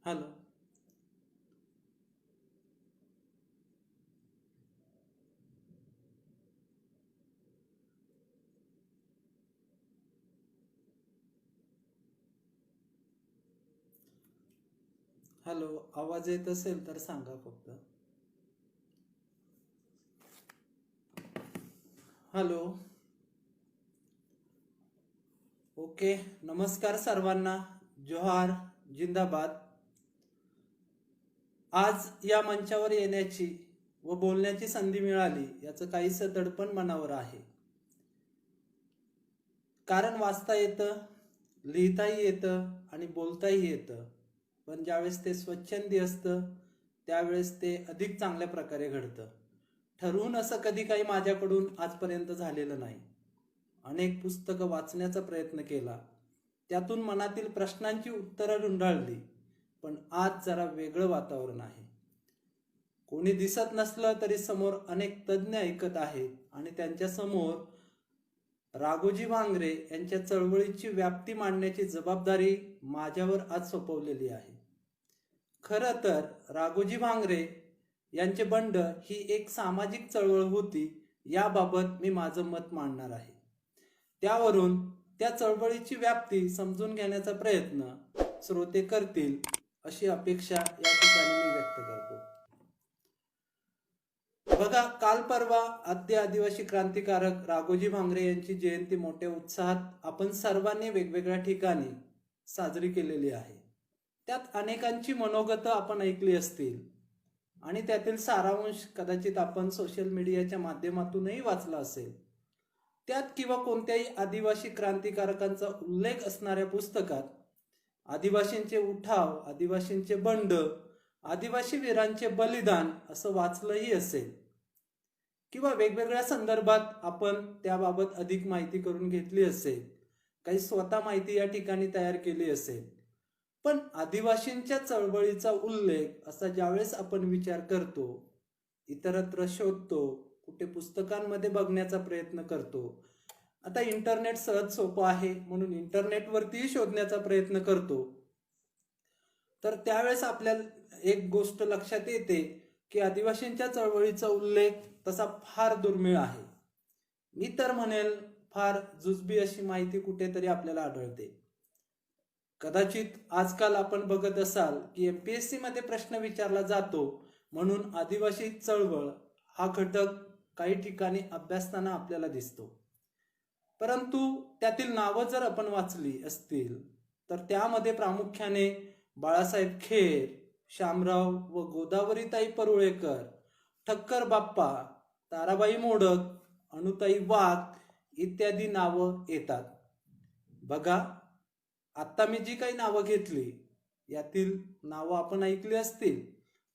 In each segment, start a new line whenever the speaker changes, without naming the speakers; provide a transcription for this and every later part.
Hello. Hello, आवाज येत असेल तर सांगा फक्त. हॅलो. ओके. नमस्कार सर्वांना. जोहार. जिंदाबाद. आज या मंचावर येण्याची व बोलण्याची संधी मिळाली याचं काहीसं दडपण मनावर आहे. कारण वाचता येतं, लिहिताही येतं आणि बोलताही येतं, पण ज्यावेळेस ते स्वच्छंदी असतं त्यावेळेस ते अधिक चांगल्या प्रकारे घडतं. ठरवून असं कधी काही माझ्याकडून आजपर्यंत झालेलं नाही. अनेक पुस्तकं वाचण्याचा प्रयत्न केला, त्यातून मनातील प्रश्नांची उत्तरं रुंडाळली, पण आज जरा वेगळं वातावरण आहे. कोणी दिसत नसलं तरी समोर अनेक तज्ज्ञ ऐकत आहेत आणि त्यांच्या समोर राघोजी भांगरे यांच्या चळवळीची व्याप्ती मांडण्याची जबाबदारी माझ्यावर आज सोपवलेली आहे. खरं तर राघोजी भांगरे यांचे बंड ही एक सामाजिक चळवळ होती याबाबत मी माझं मत मांडणार आहे. त्यावरून त्या चळवळीची व्याप्ती समजून घेण्याचा प्रयत्न श्रोते करतील अशी अपेक्षा या ठिकाणी मी व्यक्त करतो. बघा, काल परवा आद्य आदिवासी क्रांतिकारक राघोजी भांगरे यांची जयंती मोठ्या उत्साहात आपण सर्वांनी वेगवेगळ्या ठिकाणी साजरी केलेली आहे. त्यात अनेकांची मनोगतं आपण ऐकली असतील आणि त्यातील सारांश कदाचित आपण सोशल मीडियाच्या माध्यमातूनही वाचला असेल. त्यात किंवा कोणत्याही आदिवासी क्रांतिकारकांचा उल्लेख असणाऱ्या पुस्तकात आदिवासींचे उठाव, आदिवासींचे बंड, आदिवासी वीरांचे बलिदान असं वाचलंही असेल किंवा वेगवेगळ्या संदर्भात आपण त्याबाबत अधिक माहिती करून घेतली असेल, काही स्वतः माहिती या ठिकाणी तयार केली असेल. पण आदिवासींच्या चळवळीचा उल्लेख असा ज्यावेळेस आपण विचार करतो, इतरत्र शोधतो, कुठे पुस्तकांमध्ये बघण्याचा प्रयत्न करतो, आता इंटरनेट सहज सोपं आहे म्हणून इंटरनेटवरतीही शोधण्याचा प्रयत्न करतो, तर त्यावेळेस आपल्याला एक गोष्ट लक्षात येते की आदिवासींच्या चळवळीचा उल्लेख तसा फार दुर्मिळ आहे. मी तर म्हणेल फार जुजबी अशी माहिती कुठेतरी आपल्याला आढळते. कदाचित आजकाल आपण बघत असाल की एमपीएससी मध्ये प्रश्न विचारला जातो म्हणून आदिवासी चळवळ हा घटक काही ठिकाणी अभ्यासताना आपल्याला दिसतो. परंतु त्यातील नावं जर आपण वाचली असतील तर त्यामध्ये प्रामुख्याने बाळासाहेब खेर, शामराव व गोदावरीताई परुळेकर, ठक्कर बाप्पा, ताराबाई मोडक, अनुताई वाघ इत्यादी नावं येतात. बघा, आता मी जी काही नावं घेतली यातील नावं आपण ऐकली असतील,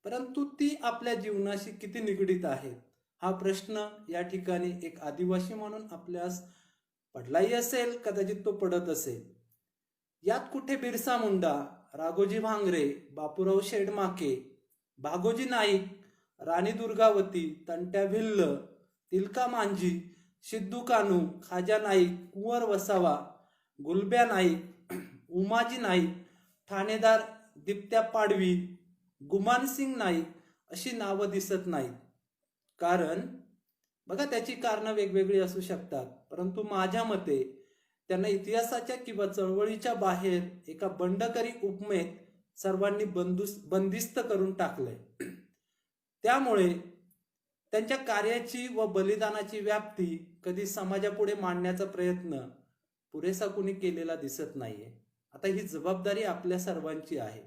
परंतु ती आपल्या जीवनाशी किती निगडीत आहेत हा प्रश्न या ठिकाणी एक आदिवासी म्हणून आपल्यास पडलाही असेल, कदाचित तो पडत असेल. यात कुठे बिरसा मुंडा, राघोजी भांगरे, बापूराव शेडमाके, भागोजी नाईक, राणी दुर्गावती, तंट्या भिल्ल, तिलका मांझी, सिद्धू कानू, खाजा नाईक, कुंवर वसावा, गुलब्या नाईक, उमाजी नाईक, ठाणेदार दिप्त्या पाडवी, गुमानसिंग नाईक अशी नावं दिसत नाहीत. कारण बघा, त्याची कारणं वेगवेगळी असू शकतात, परंतु माझ्या मते त्यांना इतिहासाच्या किंवा चळवळीच्या बाहेर एका बंडकरी उपमेत सर्वांनी बंदिस्त करून टाकलंय. त्यामुळे त्यांच्या कार्याची व बलिदानाची व्याप्ती कधी समाजापुढे मांडण्याचा प्रयत्न पुरेसा कुणी केलेला दिसत नाहीये. आता ही जबाबदारी आपल्या सर्वांची आहे.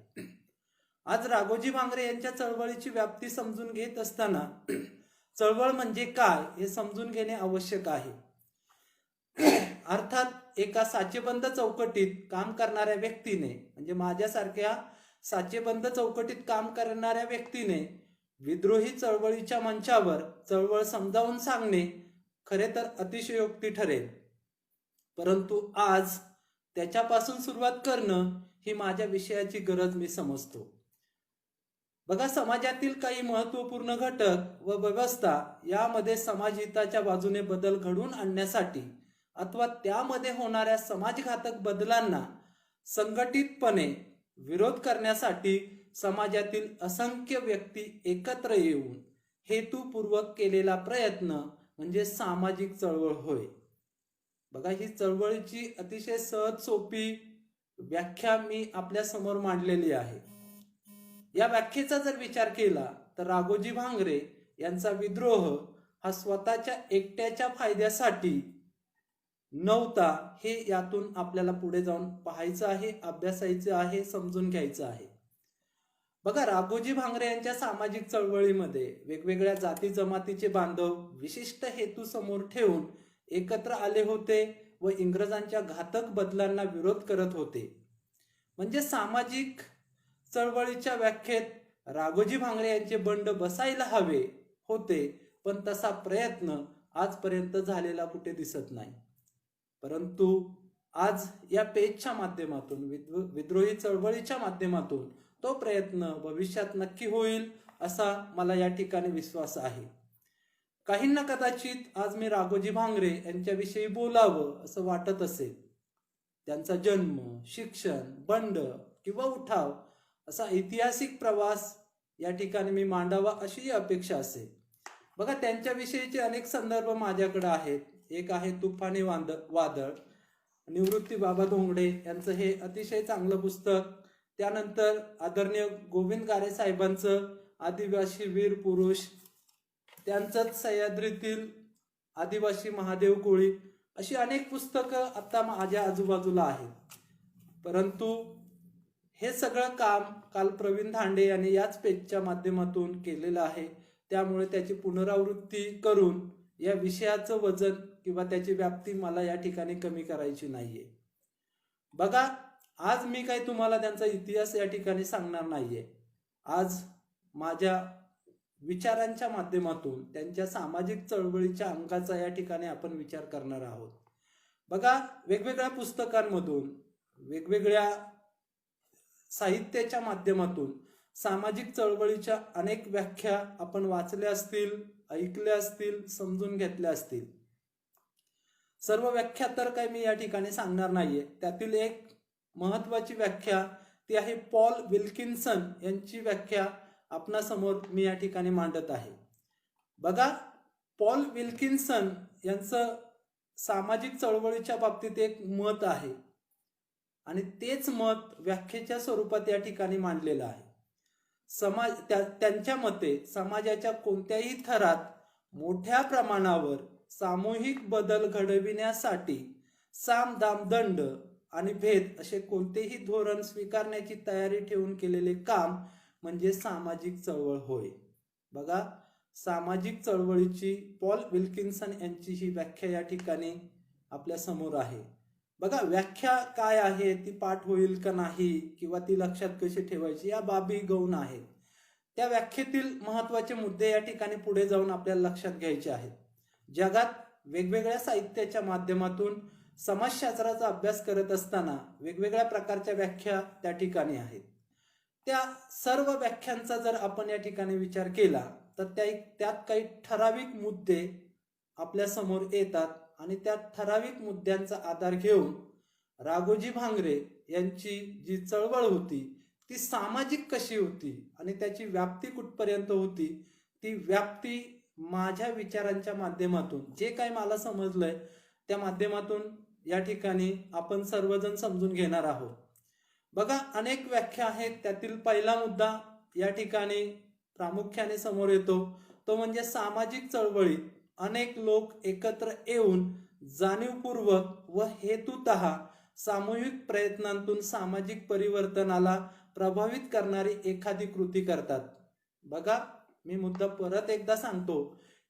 आज राघोजी भांगरे यांच्या चळवळीची व्याप्ती समजून घेत असताना चळवळ म्हणजे काय हे समजून घेणे आवश्यक आहे. अर्थात एका साचेबंद चौकटीत काम करणाऱ्या व्यक्तीने, म्हणजे माझ्यासारख्या साचेबंद चौकटीत काम करणाऱ्या व्यक्तीने विद्रोही चळवळीच्या मंचावर चळवळ समजावून सांगणे खरे तर अतिशयोक्ती ठरेल. परंतु आज त्याच्यापासून सुरुवात करणं ही माझ्या विषयाची गरज मी समजतो. बघा, समाजातील काही महत्वपूर्ण घटक व व्यवस्था यामध्ये समाजहिताच्या बाजूने बदल घडवून आणण्यासाठी अथवा त्यामध्ये होणाऱ्या समाजघातक बदलांना संघटितपणे विरोध करण्यासाठी समाजातील असंख्य व्यक्ती एकत्र येऊन हेतुपूर्वक केलेला प्रयत्न म्हणजे सामाजिक चळवळ होय. बघा, ही चळवळीची अतिशय सहज सोपी व्याख्या मी आपल्या समोर मांडलेली आहे. या व्याख्येचा जर विचार केला तर राघोजी भांगरे यांचा विद्रोह हा स्वतःच्या एकट्याच्या फायद्यासाठी नव्हता, हे यातून आपल्याला पुढे जाऊन पाहायचं आहे, अभ्यासायचं आहे, समजून घ्यायचं आहे. बघा, राघोजी भांगरे यांच्या सामाजिक चळवळीमध्ये वेगवेगळ्या जाती जमातीचे बांधव विशिष्ट हेतू समोर ठेवून एकत्र आले होते व इंग्रजांच्या घातक बदलांना विरोध करत होते. म्हणजे सामाजिक चळवळीच्या व्याख्येत राघोजी भांगरे यांचे बंड बसायला हवे होते, पण तसा प्रयत्न आजपर्यंत झालेला कुठे दिसत नाही. परंतु आज या पेजच्या माध्यमातून, विद्रोही चळवळीच्या माध्यमातून तो प्रयत्न भविष्यात नक्की होईल असा मला या ठिकाणी विश्वास आहे. काहींना कदाचित आज मी राघोजी भांगरे यांच्याविषयी बोलावं असं वाटत असेल. त्यांचा जन्म, शिक्षण, बंड किंवा उठाव असा ऐतिहासिक प्रवास या ठिकाणी मी मांडावा अशी अपेक्षा असेल. बघा, त्यांच्याविषयीचे अनेक संदर्भ माझ्याकडे आहेत. एक आहे तुफानी वादळ, निवृत्ती बाबा धोंगडे यांचं हे अतिशय चांगलं पुस्तक. त्यानंतर आदरणीय गोविंद गारे साहेबांचं आदिवासी वीर पुरुष, त्यांचंच सह्याद्रीतील आदिवासी महादेव कोळी, अशी अनेक पुस्तकं आता माझ्या आजूबाजूला आहेत. परंतु हे सगळं काम काल प्रवीण धांडे यांनी याच पेजच्या माध्यमातून केलेलं आहे. त्यामुळे त्याची पुनरावृत्ती करून या विषयाचं वजन किंवा त्याची व्याप्ती मला या ठिकाणी कमी करायची नाहीये. बघा, आज मी काही तुम्हाला त्यांचा इतिहास या ठिकाणी सांगणार नाहीये. आज माझ्या विचारांच्या माध्यमातून त्यांच्या सामाजिक चळवळीच्या अंगाचा या ठिकाणी आपण विचार करणार आहोत. बघा, वेगवेगळ्या पुस्तकांमधून, वेगवेगळ्या साहित्याच्या माध्यमातून सामाजिक चळवळीच्या अनेक व्याख्या आपण वाचल्या असतील, ऐकल्या असतील, समजून घेतल्या असतील. सर्व व्याख्या तर काही मी या ठिकाणी सांगणार नाहीये. त्यातील एक महत्वाची व्याख्या ती आहे पॉल विल्किन्सन यांची व्याख्या आपणासमोर मी या ठिकाणी मांडत आहे. बघा, पॉल विल्किन्सन यांचं सामाजिक चळवळीच्या बाबतीत एक मत आहे आणि तेच मत व्याख्येच्या स्वरूपात या ठिकाणी मांडलेलं आहे. त्यांच्या मते समाजाच्या कोणत्याही थरात मोठ्या प्रमाणावर सामूहिक बदल घडविण्यासाठी साम दाम दंड आणि भेद असे कोणतेही धोरण स्वीकारण्याची तयारी ठेवून केलेले काम म्हणजे सामाजिक चळवळ होय. बघा, सामाजिक चळवळीची पॉल विल्किन्सन यांची ही व्याख्या या ठिकाणी आपल्या समोर आहे. बघा, व्याख्या काय आहे, ती पाठ होईल का नाही किंवा ती लक्षात कशी ठेवायची या बाबी गौण आहेत. त्या व्याख्येतील महत्वाचे मुद्दे या ठिकाणी पुढे जाऊन आपल्याला लक्षात घ्यायचे आहेत. जगात वेगवेगळ्या साहित्याच्या माध्यमातून समाजशास्त्राचा अभ्यास करत असताना वेगवेगळ्या प्रकारच्या व्याख्या त्या ठिकाणी आहेत. त्या सर्व व्याख्यांचा जर आपण या ठिकाणी विचार केला तर त्यात काही ठराविक मुद्दे आपल्या समोर येतात आणि त्या ठराविक मुद्द्यांचा आधार घेऊन राघोजी भांगरे यांची जी चळवळ होती ती सामाजिक कशी होती आणि त्याची व्याप्ती कुठपर्यंत होती, ती व्याप्ती माझ्या विचारांच्या माध्यमातून जे काही मला समजलंय त्या माध्यमातून या ठिकाणी आपण सर्वजण समजून घेणार आहोत. बघा, अनेक व्याख्या आहेत. त्यातील पहिला मुद्दा या ठिकाणी प्रामुख्याने समोर येतो तो म्हणजे सामाजिक चळवळीत अनेक लोक एकत्र येऊन जाणीवपूर्वक व हेतुतः सामूहिक प्रयत्नांतून सामाजिक परिवर्तनाला प्रभावित करणारी एखादी कृती करतात. बघा, मी मुद्दा परत एकदा सांगतो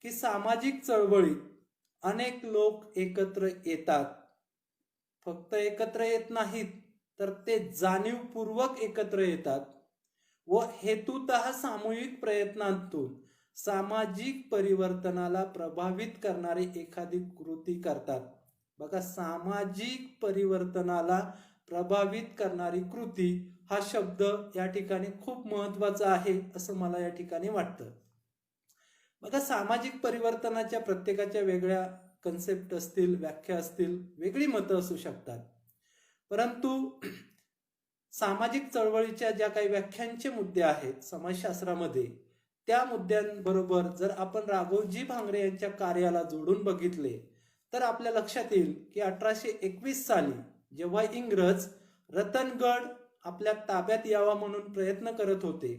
की सामाजिक चळवळीत अनेक लोक एकत्र येतात. फक्त एकत्र येत नाहीत तर ते जाणीवपूर्वक एकत्र येतात व हेतुतः सामूहिक प्रयत्नांतून सामाजिक परिवर्तनाला प्रभावित करणारी एखादी कृती करतात. बघा, सामाजिक परिवर्तनाला प्रभावित करणारी कृती हा शब्द या ठिकाणी खूप महत्वाचा आहे असं मला या ठिकाणी वाटतं. बघा, सामाजिक परिवर्तनाच्या प्रत्येकाच्या वेगळ्या कन्सेप्ट असतील, व्याख्या असतील, वेगळी मतं असू शकतात. परंतु सामाजिक चळवळीच्या ज्या काही व्याख्यांचे मुद्दे आहेत समाजशास्त्रामध्ये, त्या मुद्द्यांबरोबर जर आपण राघोजी भांगरे यांच्या कार्याला जोडून बघितले तर आपल्या लक्षात येईल की 1821 साली जेव्हा इंग्रज रतनगड आपल्या ताब्यात यावा म्हणून प्रयत्न करत होते,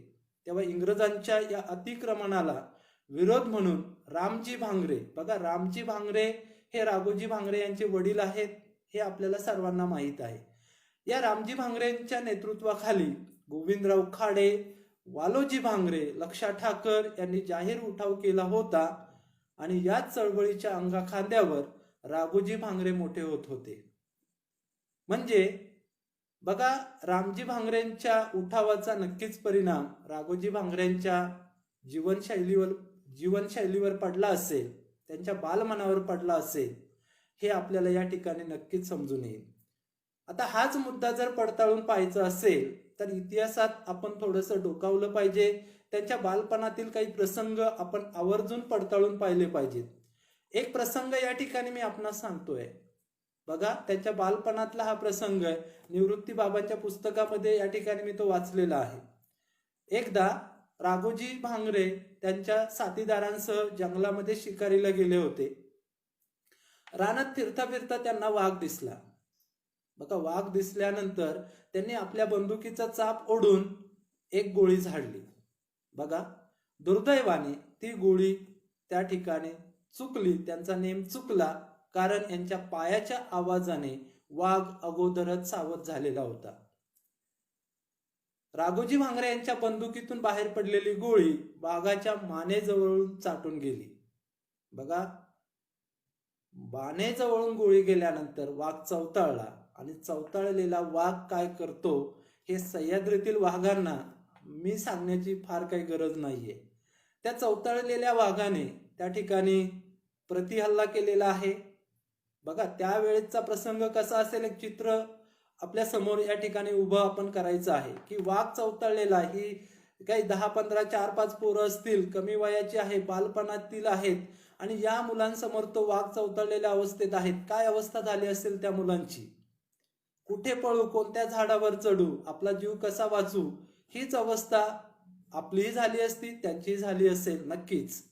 तेव्हा इंग्रजांच्या या अतिक्रमणाला विरोध म्हणून रामजी भांगरे, बघा रामजी भांगरे हे राघोजी भांगरे यांचे वडील आहेत, हे आपल्याला सर्वांना माहीत आहे. या रामजी भांगरेंच्या नेतृत्वाखाली गोविंदराव खाडे, वालोजी भांगरे, लक्षा ठाकर यांनी जाहीर उठाव केला होता आणि याच चळवळीच्या अंगाखांद्यावर राघोजी भांगरे मोठे होत होते. म्हणजे बघा, रामजी भांगरेंच्या उठावाचा नक्कीच परिणाम राघोजी भांगरेंच्या जीवनशैलीवर पडला असेल, त्यांच्या बालमनावर पडला असेल, हे आपल्याला या ठिकाणी नक्कीच समजून येईल. आता हाच मुद्दा जर पडताळून पाहायचा असेल तर इतिहासात आपण थोडंसं डोकावलं पाहिजे. त्यांच्या बालपणातील काही प्रसंग आपण आवर्जून पडताळून पाहिले पाहिजेत. एक प्रसंग या ठिकाणी मी आपणास सांगतोय. बघा, त्यांच्या बालपणातला हा प्रसंग आहे. निवृत्ती बाबांच्या पुस्तकामध्ये या ठिकाणी मी तो वाचलेला आहे. एकदा राघोजी भांगरे त्यांच्या साथीदारांसह जंगलामध्ये शिकारीला गेले होते. रानात फिरता फिरता त्यांना वाघ दिसला. बघा, वाघ दिसल्यानंतर त्यांनी आपल्या बंदुकीचा चाप ओढून एक गोळी झाडली. बघा, दुर्दैवाने ती गोळी त्या ठिकाणी चुकली, त्यांचा नेम चुकला, कारण यांच्या पायाच्या आवाजाने वाघ अगोदरच सावध झालेला होता. राघोजी भांगरे यांच्या बंदुकीतून बाहेर पडलेली गोळी वाघाच्या मानेजवळून चाटून गेली. बघा, बानेजवळून गोळी गेल्यानंतर वाघ चवताळला आणि चवताळलेला वाघ काय करतो हे सह्याद्रीतील वाघांना मी सांगण्याची फार काही गरज नाहीये. त्या चवताळलेल्या वाघाने त्या ठिकाणी प्रतिहल्ला केलेला आहे. बघा, त्यावेळेचा प्रसंग कसा असेल एक चित्र आपल्या समोर या ठिकाणी उभं आपण करायचं आहे की वाघ चवताळलेला, ही काही 10-15, 4-5 पोरं असतील, कमी वयाची आहे, बालपणातील आहेत आणि या मुलांसमोर तो वाघ चवताळलेल्या अवस्थेत आहेत. काय अवस्था झाली असेल त्या मुलांची? कुठे पळू, कोणत्या झाडावर चढू, आपला जीव कसा वाचू, हीच अवस्था आपलीही झाली असती, त्यांचीही झाली असेल नक्कीच.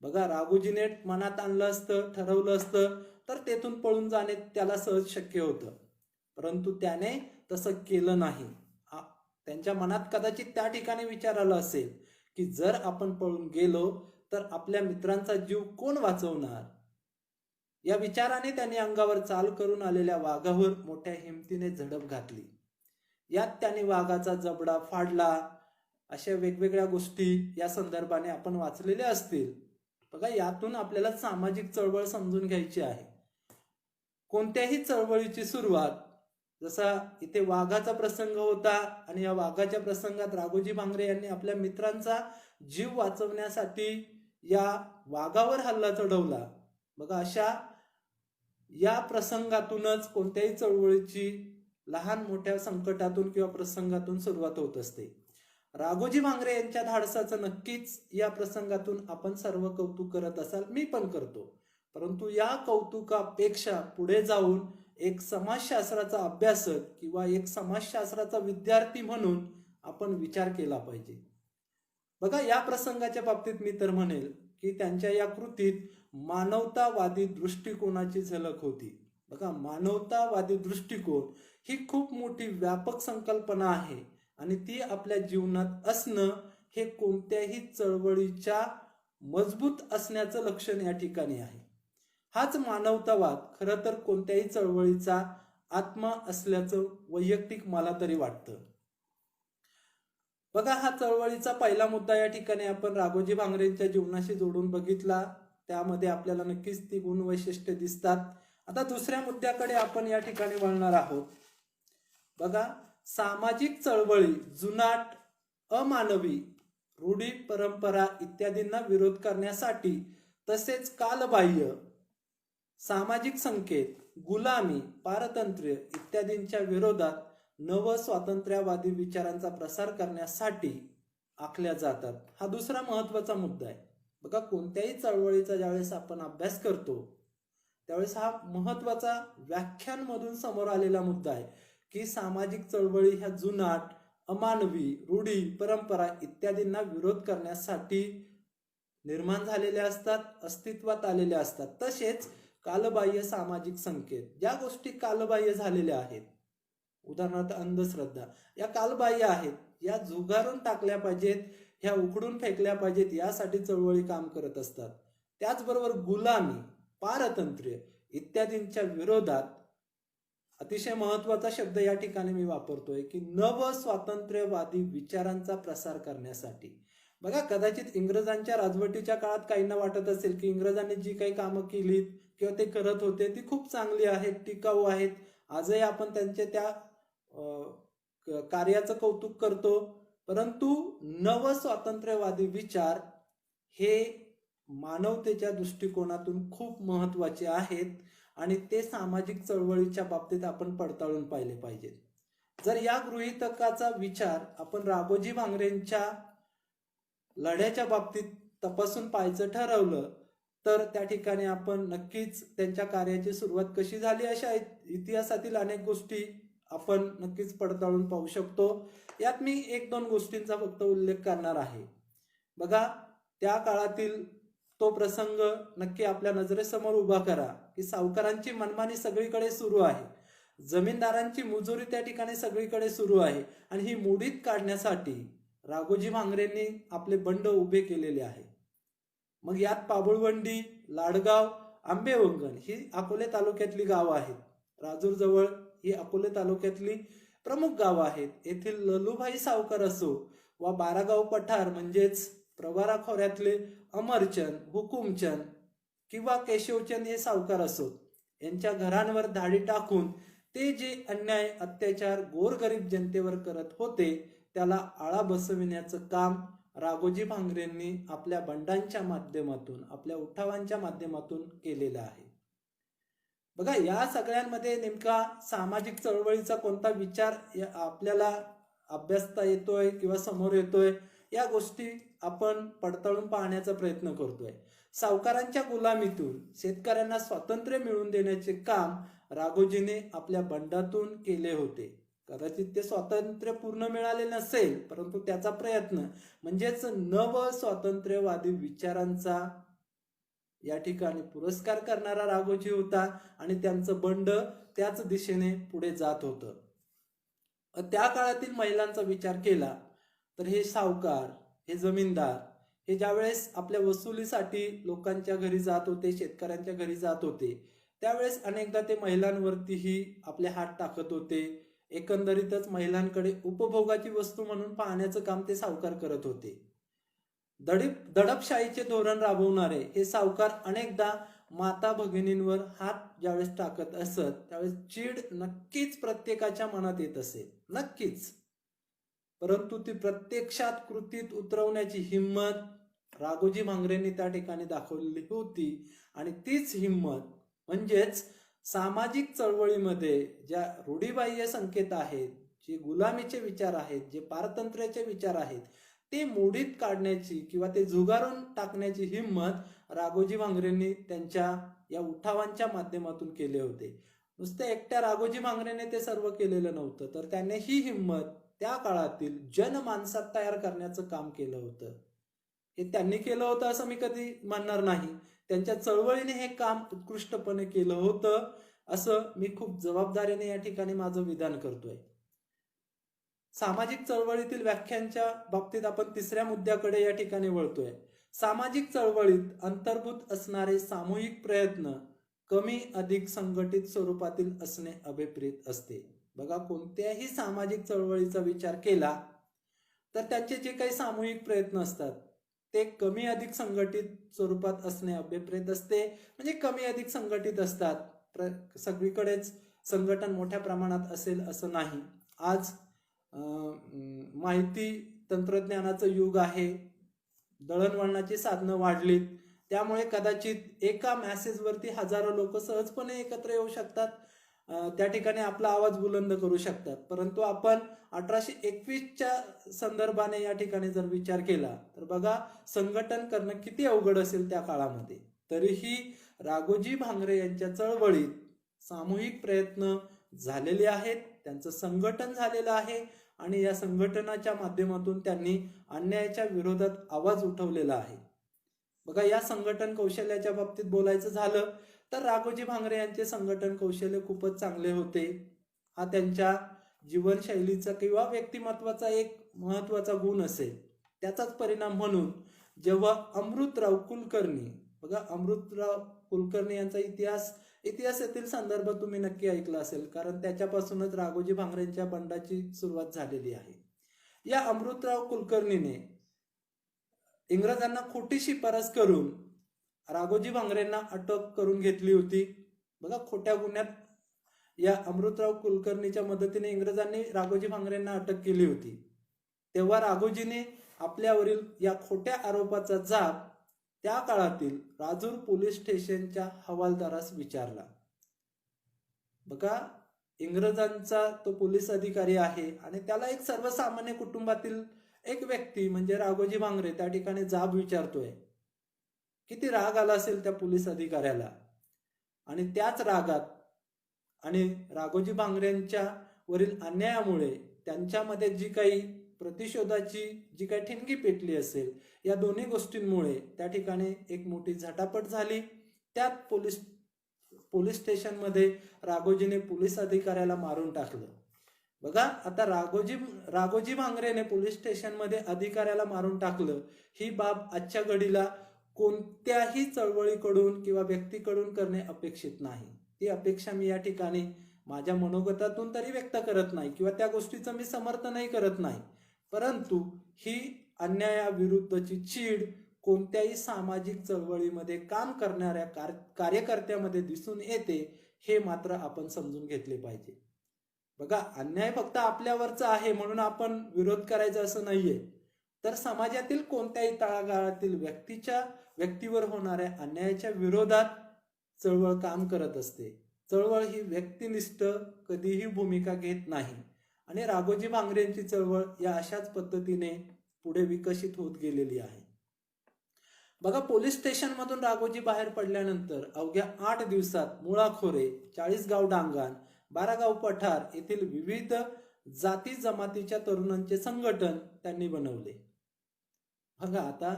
बघा, राघोजीने मनात आणलं असतं, ठरवलं असतं तर तेथून पळून जाणे त्याला सहज शक्य होतं, परंतु त्याने तसं केलं नाही. त्यांच्या मनात कदाचित त्या ठिकाणी विचार आला असेल की जर आपण पळून गेलो तर आपल्या मित्रांचा जीव कोण वाचवणार. या विचाराने त्यांनी अंगावर चाल करून आलेल्या वाघावर मोठ्या हिमतीने झडप घातली. यात त्यांनी वाघाचा जबडा फाडला. अशा वेगवेगळ्या गोष्टी या संदर्भाने आपण वाचलेल्या असतील. बघा, यातून आपल्याला सामाजिक चळवळ समजून घ्यायची आहे. कोणत्याही चळवळीची सुरुवात, जसा इथे वाघाचा प्रसंग होता आणि या वाघाच्या प्रसंगात राघोजी भांगरे यांनी आपल्या मित्रांचा जीव वाचवण्यासाठी या वाघावर हल्ला चढवला. बघा, अशा या प्रसंगातूनच कोणत्याही चळवळीची लहान मोठ्या संकटातून किंवा प्रसंगातून सुरुवात होत असते. राघोजी भांगरे यांच्या धाडसाचं नक्कीच या प्रसंगातून आपण सर्व कौतुक करत असाल, मी पण करतो. परंतु या कौतुकापेक्षा पुढे जाऊन एक समाजशास्त्राचा अभ्यासक किंवा एक समाजशास्त्राचा विद्यार्थी म्हणून आपण विचार केला पाहिजे. बघा, या प्रसंगाच्या बाबतीत मी तर म्हणेल की त्यांच्या या कृतीत मानवतावादी दृष्टिकोनाची झलक होती. बघा, मानवतावादी दृष्टिकोन ही खूप मोठी व्यापक संकल्पना आहे आणि ती आपल्या जीवनात असणं हे कोणत्याही चळवळीच्या मजबूत असण्याचं लक्षण या ठिकाणी आहे. हाच मानवतावाद खरं तर कोणत्याही चळवळीचा आत्मा असल्याचं वैयक्तिक मला तरी वाटतं. बघा, हा चळवळीचा पहिला मुद्दा या ठिकाणी आपण राघोजी भांगरेंच्या जीवनाशी जोडून बघितला. त्यामध्ये आपल्याला नक्कीच ती गुणवैशिष्ट्ये दिसतात. आता दुसऱ्या मुद्द्याकडे आपण या ठिकाणी वळणार आहोत. बघा, सामाजिक चळवळी जुनाट, अमानवी, रूढी परंपरा इत्यादींना विरोध करण्यासाठी तसेच कालबाह्य सामाजिक संकेत, गुलामी, पारतंत्र्य इत्यादींच्या विरोधात नव स्वातंत्र्यवादी विचारांचा प्रसार करण्यासाठी आखल्या जातात. हा दुसरा महत्वाचा मुद्दा आहे. बघा, कोणत्याही चळवळीचा ज्यावेळेस आपण अभ्यास करतो त्यावेळेस हा महत्वाचा व्याख्यानमधून समोर आलेला मुद्दा आहे की सामाजिक चळवळी ह्या जुनाट, अमानवी, रूढी, परंपरा इत्यादींना विरोध करण्यासाठी निर्माण झालेल्या असतात, अस्तित्वात आलेल्या असतात. तसेच कालबाह्य सामाजिक संकेत, ज्या गोष्टी कालबाह्य झालेल्या आहेत, उदाहरणार्थ अंधश्रद्धा, या कालबाह्य आहेत, या झुगारून टाकल्या पाहिजेत, ह्या उखडून फेकल्या पाहिजेत, यासाठी चळवळी काम करत असतात. त्याचबरोबर गुलामी, पारतंत्र्य इत्यादींच्या विरोधात अतिशय महत्वाचा शब्द या ठिकाणी मी वापरतोय की नव स्वातंत्र्यवादी विचारांचा प्रसार करण्यासाठी. बघा, कदाचित इंग्रजांच्या राजवटीच्या काळात काहींना वाटत असेल की इंग्रजांनी जी काही कामं केलीत किंवा ते करत होते ती खूप चांगली आहेत, टिकाऊ आहेत. आजही आपण त्यांच्या त्या कार्याचं कौतुक करतो. परंतु नव स्वातंत्र्यवादी विचार हे मानवतेच्या दृष्टिकोनातून खूप महत्वाचे आहेत आणि ते सामाजिक चळवळीच्या बाबतीत आपण पडताळून पाहिले पाहिजेत. जर या गृहीतकाचा विचार आपण राघोजी भांगरेंच्या लढ्याच्या बाबतीत तपासून पाहायचं ठरवलं तर त्या ठिकाणी आपण नक्कीच त्यांच्या कार्याची सुरुवात कशी झाली अशा इतिहासातील अनेक गोष्टी आपण नक्कीच पडताळून पाहू शकतो. यात मी 1-2 गोष्टींचा फक्त उल्लेख करणार आहे. बघा, त्या काळातील तो प्रसंग नक्की आपल्या नजरेसमोर उभा करा की सावकारांची मनमानी सगळीकडे सुरू आहे, जमीनदारांची मुजोरी त्या ठिकाणी सगळीकडे सुरू आहे आणि ही मोडीत काढण्यासाठी राघोजी भांगरेंनी आपले बंड उभे केलेले आहे. मग यात पाबुळवंडी, लाडगाव, आंबेवंगण ही अकोले तालुक्यातली गावं आहेत. राजूर जवळ ही अकोले तालुक्यातली प्रमुख गावं आहेत. येथील ललूभाई सावकार असो वा बारागाव पठार म्हणजेच प्रवारा खोऱ्यातले अमरचंद, हुकुमचंद किंवा केशवचंद हे सावकार असोत, यांच्या घरांवर धाडी टाकून ते जे अन्याय अत्याचार गोरगरीब जनतेवर करत होते त्याला आळा बसविण्याचं काम राघोजी भांगरेंनी आपल्या बंडांच्या माध्यमातून, आपल्या उठावांच्या माध्यमातून केलेलं आहे. बघा, या सगळ्यांमध्ये नेमका सामाजिक चळवळीचा कोणता विचार आपल्याला अभ्यासता येतोय किंवा समोर येतोय या गोष्टी आपण पडताळून पाहण्याचा प्रयत्न करतोय. सावकारांच्या गुलामीतून शेतकऱ्यांना स्वातंत्र्य मिळवून देण्याचे काम राघोजीने आपल्या बंडातून केले होते. कदाचित ते स्वातंत्र्य पूर्ण मिळाले नसेल, परंतु त्याचा प्रयत्न म्हणजेच नव स्वातंत्र्यवादी विचारांचा या ठिकाणी पुरस्कार करणारा राघोजी होता आणि त्यांचं बंड त्याच दिशेने पुढे जात होतं. त्या काळातील महिलांचा विचार केला तर हे सावकार, हे जमीनदार हे ज्यावेळेस आपल्या वसुलीसाठी लोकांच्या घरी जात होते, शेतकऱ्यांच्या घरी जात होते, त्यावेळेस अनेकदा ते महिलांवरतीही आपले हात टाकत होते. एकंदरीतच महिलांकडे उपभोगाची वस्तू म्हणून पाहण्याचं काम ते सावकार करत होते. दडपशाहीचे धोरण राबवणारे हे सावकार अनेकदा माता भगिनींवर हात ज्यावेळेस टाकत असत त्यावेळेस चीड नक्कीच प्रत्येकाच्या मनात येत असेल, नक्कीच. परंतु ती प्रत्यक्षात कृतीत उतरवण्याची हिंमत राघोजी भांगरेंनी त्या ठिकाणी दाखवलेली होती आणि तीच हिंमत म्हणजेच सामाजिक चळवळीमध्ये ज्या रूढीबाह्य संकेत आहेत, जे गुलामीचे विचार आहेत, जे पारतंत्र्याचे विचार आहेत ते मोडीत काढण्याची किंवा ते झुगारून टाकण्याची हिंमत राघोजी भांगरेंनी त्यांच्या या उठावांच्या माध्यमातून केले होते. नुसते एकट्या राघोजी भांगरेने ते सर्व केलेलं नव्हतं, तर त्याने ही हिंमत त्या काळातील जनमानसात तयार करण्याचं काम केलं होतं. हे त्यांनी केलं होतं असं मी कधी म्हणणार नाही, त्यांच्या चळवळीने हे काम उत्कृष्टपणे केलं होतं असं मी खूप जबाबदारीने या ठिकाणी माझं विधान करतोय. सामाजिक चळवळीतील व्याख्यांच्या बाबतीत आपण 3ऱ्या मुद्द्याकडे या ठिकाणी वळतोय. सामाजिक चळवळीत अंतर्भूत असणारे सामूहिक प्रयत्न कमी अधिक संघटित स्वरूपातील असणे अभिप्रेत असते. बघा, कोणत्याही सामाजिक चळवळीचा विचार केला तर त्यांचे जे काही सामूहिक प्रयत्न असतात ते कमी अधिक संघटित स्वरूपात असणे अभिप्रेत असते. म्हणजे कमी अधिक संघटित असतात. सगळीकडेच संघटन मोठ्या प्रमाणात असेल असं नाही. आज माहिती तंत्रज्ञानाचं युग आहे, दळणवळणाची साधनं वाढलीत, त्यामुळे कदाचित एका मेसेजवरती हजारो लोक सहजपणे एकत्र येऊ शकतात, त्या ठिकाणी आपला आवाज बुलंद करू शकतात. परंतु आपण 1821च्या संदर्भाने या ठिकाणी जर विचार केला तर बघा, संघटन करणं किती अवघड असेल त्या काळामध्ये. तरीही राघोजी भांगरे यांच्या चळवळीत सामूहिक प्रयत्न झालेले आहेत त्यांचं संघटन झालेलं आहे आणि या संघटनाच्या माध्यमातून त्यांनी अन्यायाच्या विरोधात आवाज उठवलेला आहे. बघा, या संघटन कौशल्याच्या बाबतीत बोलायचं झालं तर राघोजी भांगरे यांचे संघटन कौशल्य खूपच चांगले होते. हा त्यांच्या जीवनशैलीचा किंवा व्यक्तिमत्वाचा एक महत्वाचा गुण असेल. त्याचाच परिणाम म्हणून जेव्हा अमृतराव कुलकर्णी, बघा अमृतराव कुलकर्णी यांचा इतिहासातील संदर्भ तुम्ही नक्की ऐकला असेल, कारण त्याच्यापासूनच राघोजी भांगरेंच्या बंडाची सुरुवात झालेली आहे. या अमृतराव कुलकर्णीने इंग्रजांना खोटी शिफारस करून राघोजी भांगरेंना अटक करून घेतली होती. बघा, खोट्या गुन्ह्यात या अमृतराव कुलकर्णीच्या मदतीने इंग्रजांनी राघोजी भांगरेंना अटक केली होती. तेव्हा राघोजीने आपल्यावरील या खोट्या आरोपाचा जाब त्या काळातील राजूर पोलीस स्टेशनच्या हवालदारास विचारला. बघा, इंग्रजांचा तो पोलीस अधिकारी आहे आणि त्याला एक सर्वसामान्य कुटुंबातील एक व्यक्ती म्हणजे राघोजी भांगरे त्या ठिकाणी जाब विचारतोय. किती राग आला असेल त्या पोलीस अधिकाऱ्याला. आणि त्याच रागात आणि राघोजी भांगरेंच्या वरील अन्यायामुळे त्यांच्यामध्ये जी काही प्रतिशोधाची जी काही ठिणगी पेटली असेल, या दोन्ही गोष्टींमुळे त्या ठिकाणी एक मोठी झटापट झाली. त्यात पोलीस स्टेशनमध्ये राघोजीने पोलीस अधिकाऱ्याला मारून टाकलं. बघा, आता राघोजी भांगरेने पोलीस स्टेशनमध्ये अधिकाऱ्याला मारून टाकलं, ही बाब आजच्या घडीला कोणत्याही चळवळीकडून किंवा व्यक्तीकडून करणे अपेक्षित नाही. ती अपेक्षा मी या ठिकाणी माझ्या मनोगतातून तरी व्यक्त करत नाही किंवा त्या गोष्टीचं मी समर्थनही करत नाही. परंतु ही अन्यायाविरुद्धची चीड कोणत्याही सामाजिक चळवळीमध्ये काम करणाऱ्या कार्यकर्त्यामध्ये दिसून येते, हे मात्र आपण समजून घेतले पाहिजे. बघा, अन्याय फक्त आपल्यावरचा आहे म्हणून आपण विरोध करायचा असं नाहीये, तर समाजातील कोणत्याही तळागाळातील व्यक्तीवर होणाऱ्या अन्यायाच्या विरोधात चळवळ काम करत असते. चळवळ ही व्यक्तिनिष्ठ कधीही भूमिका घेत नाही आणि राघोजी भांगरेंची चळवळ या अशाच पद्धतीने पुढे विकसित होत गेलेली आहे. बघा, पोलीस स्टेशन मधून राघोजी बाहेर पडल्यानंतर अवघ्या 8 दिवसात मुळाखोरे, 40 गाव डांगण, 12 गाव पठार येथील विविध जाती जमातीच्या तरुणांचे संघटन त्यांनी बनवले. बघा, आता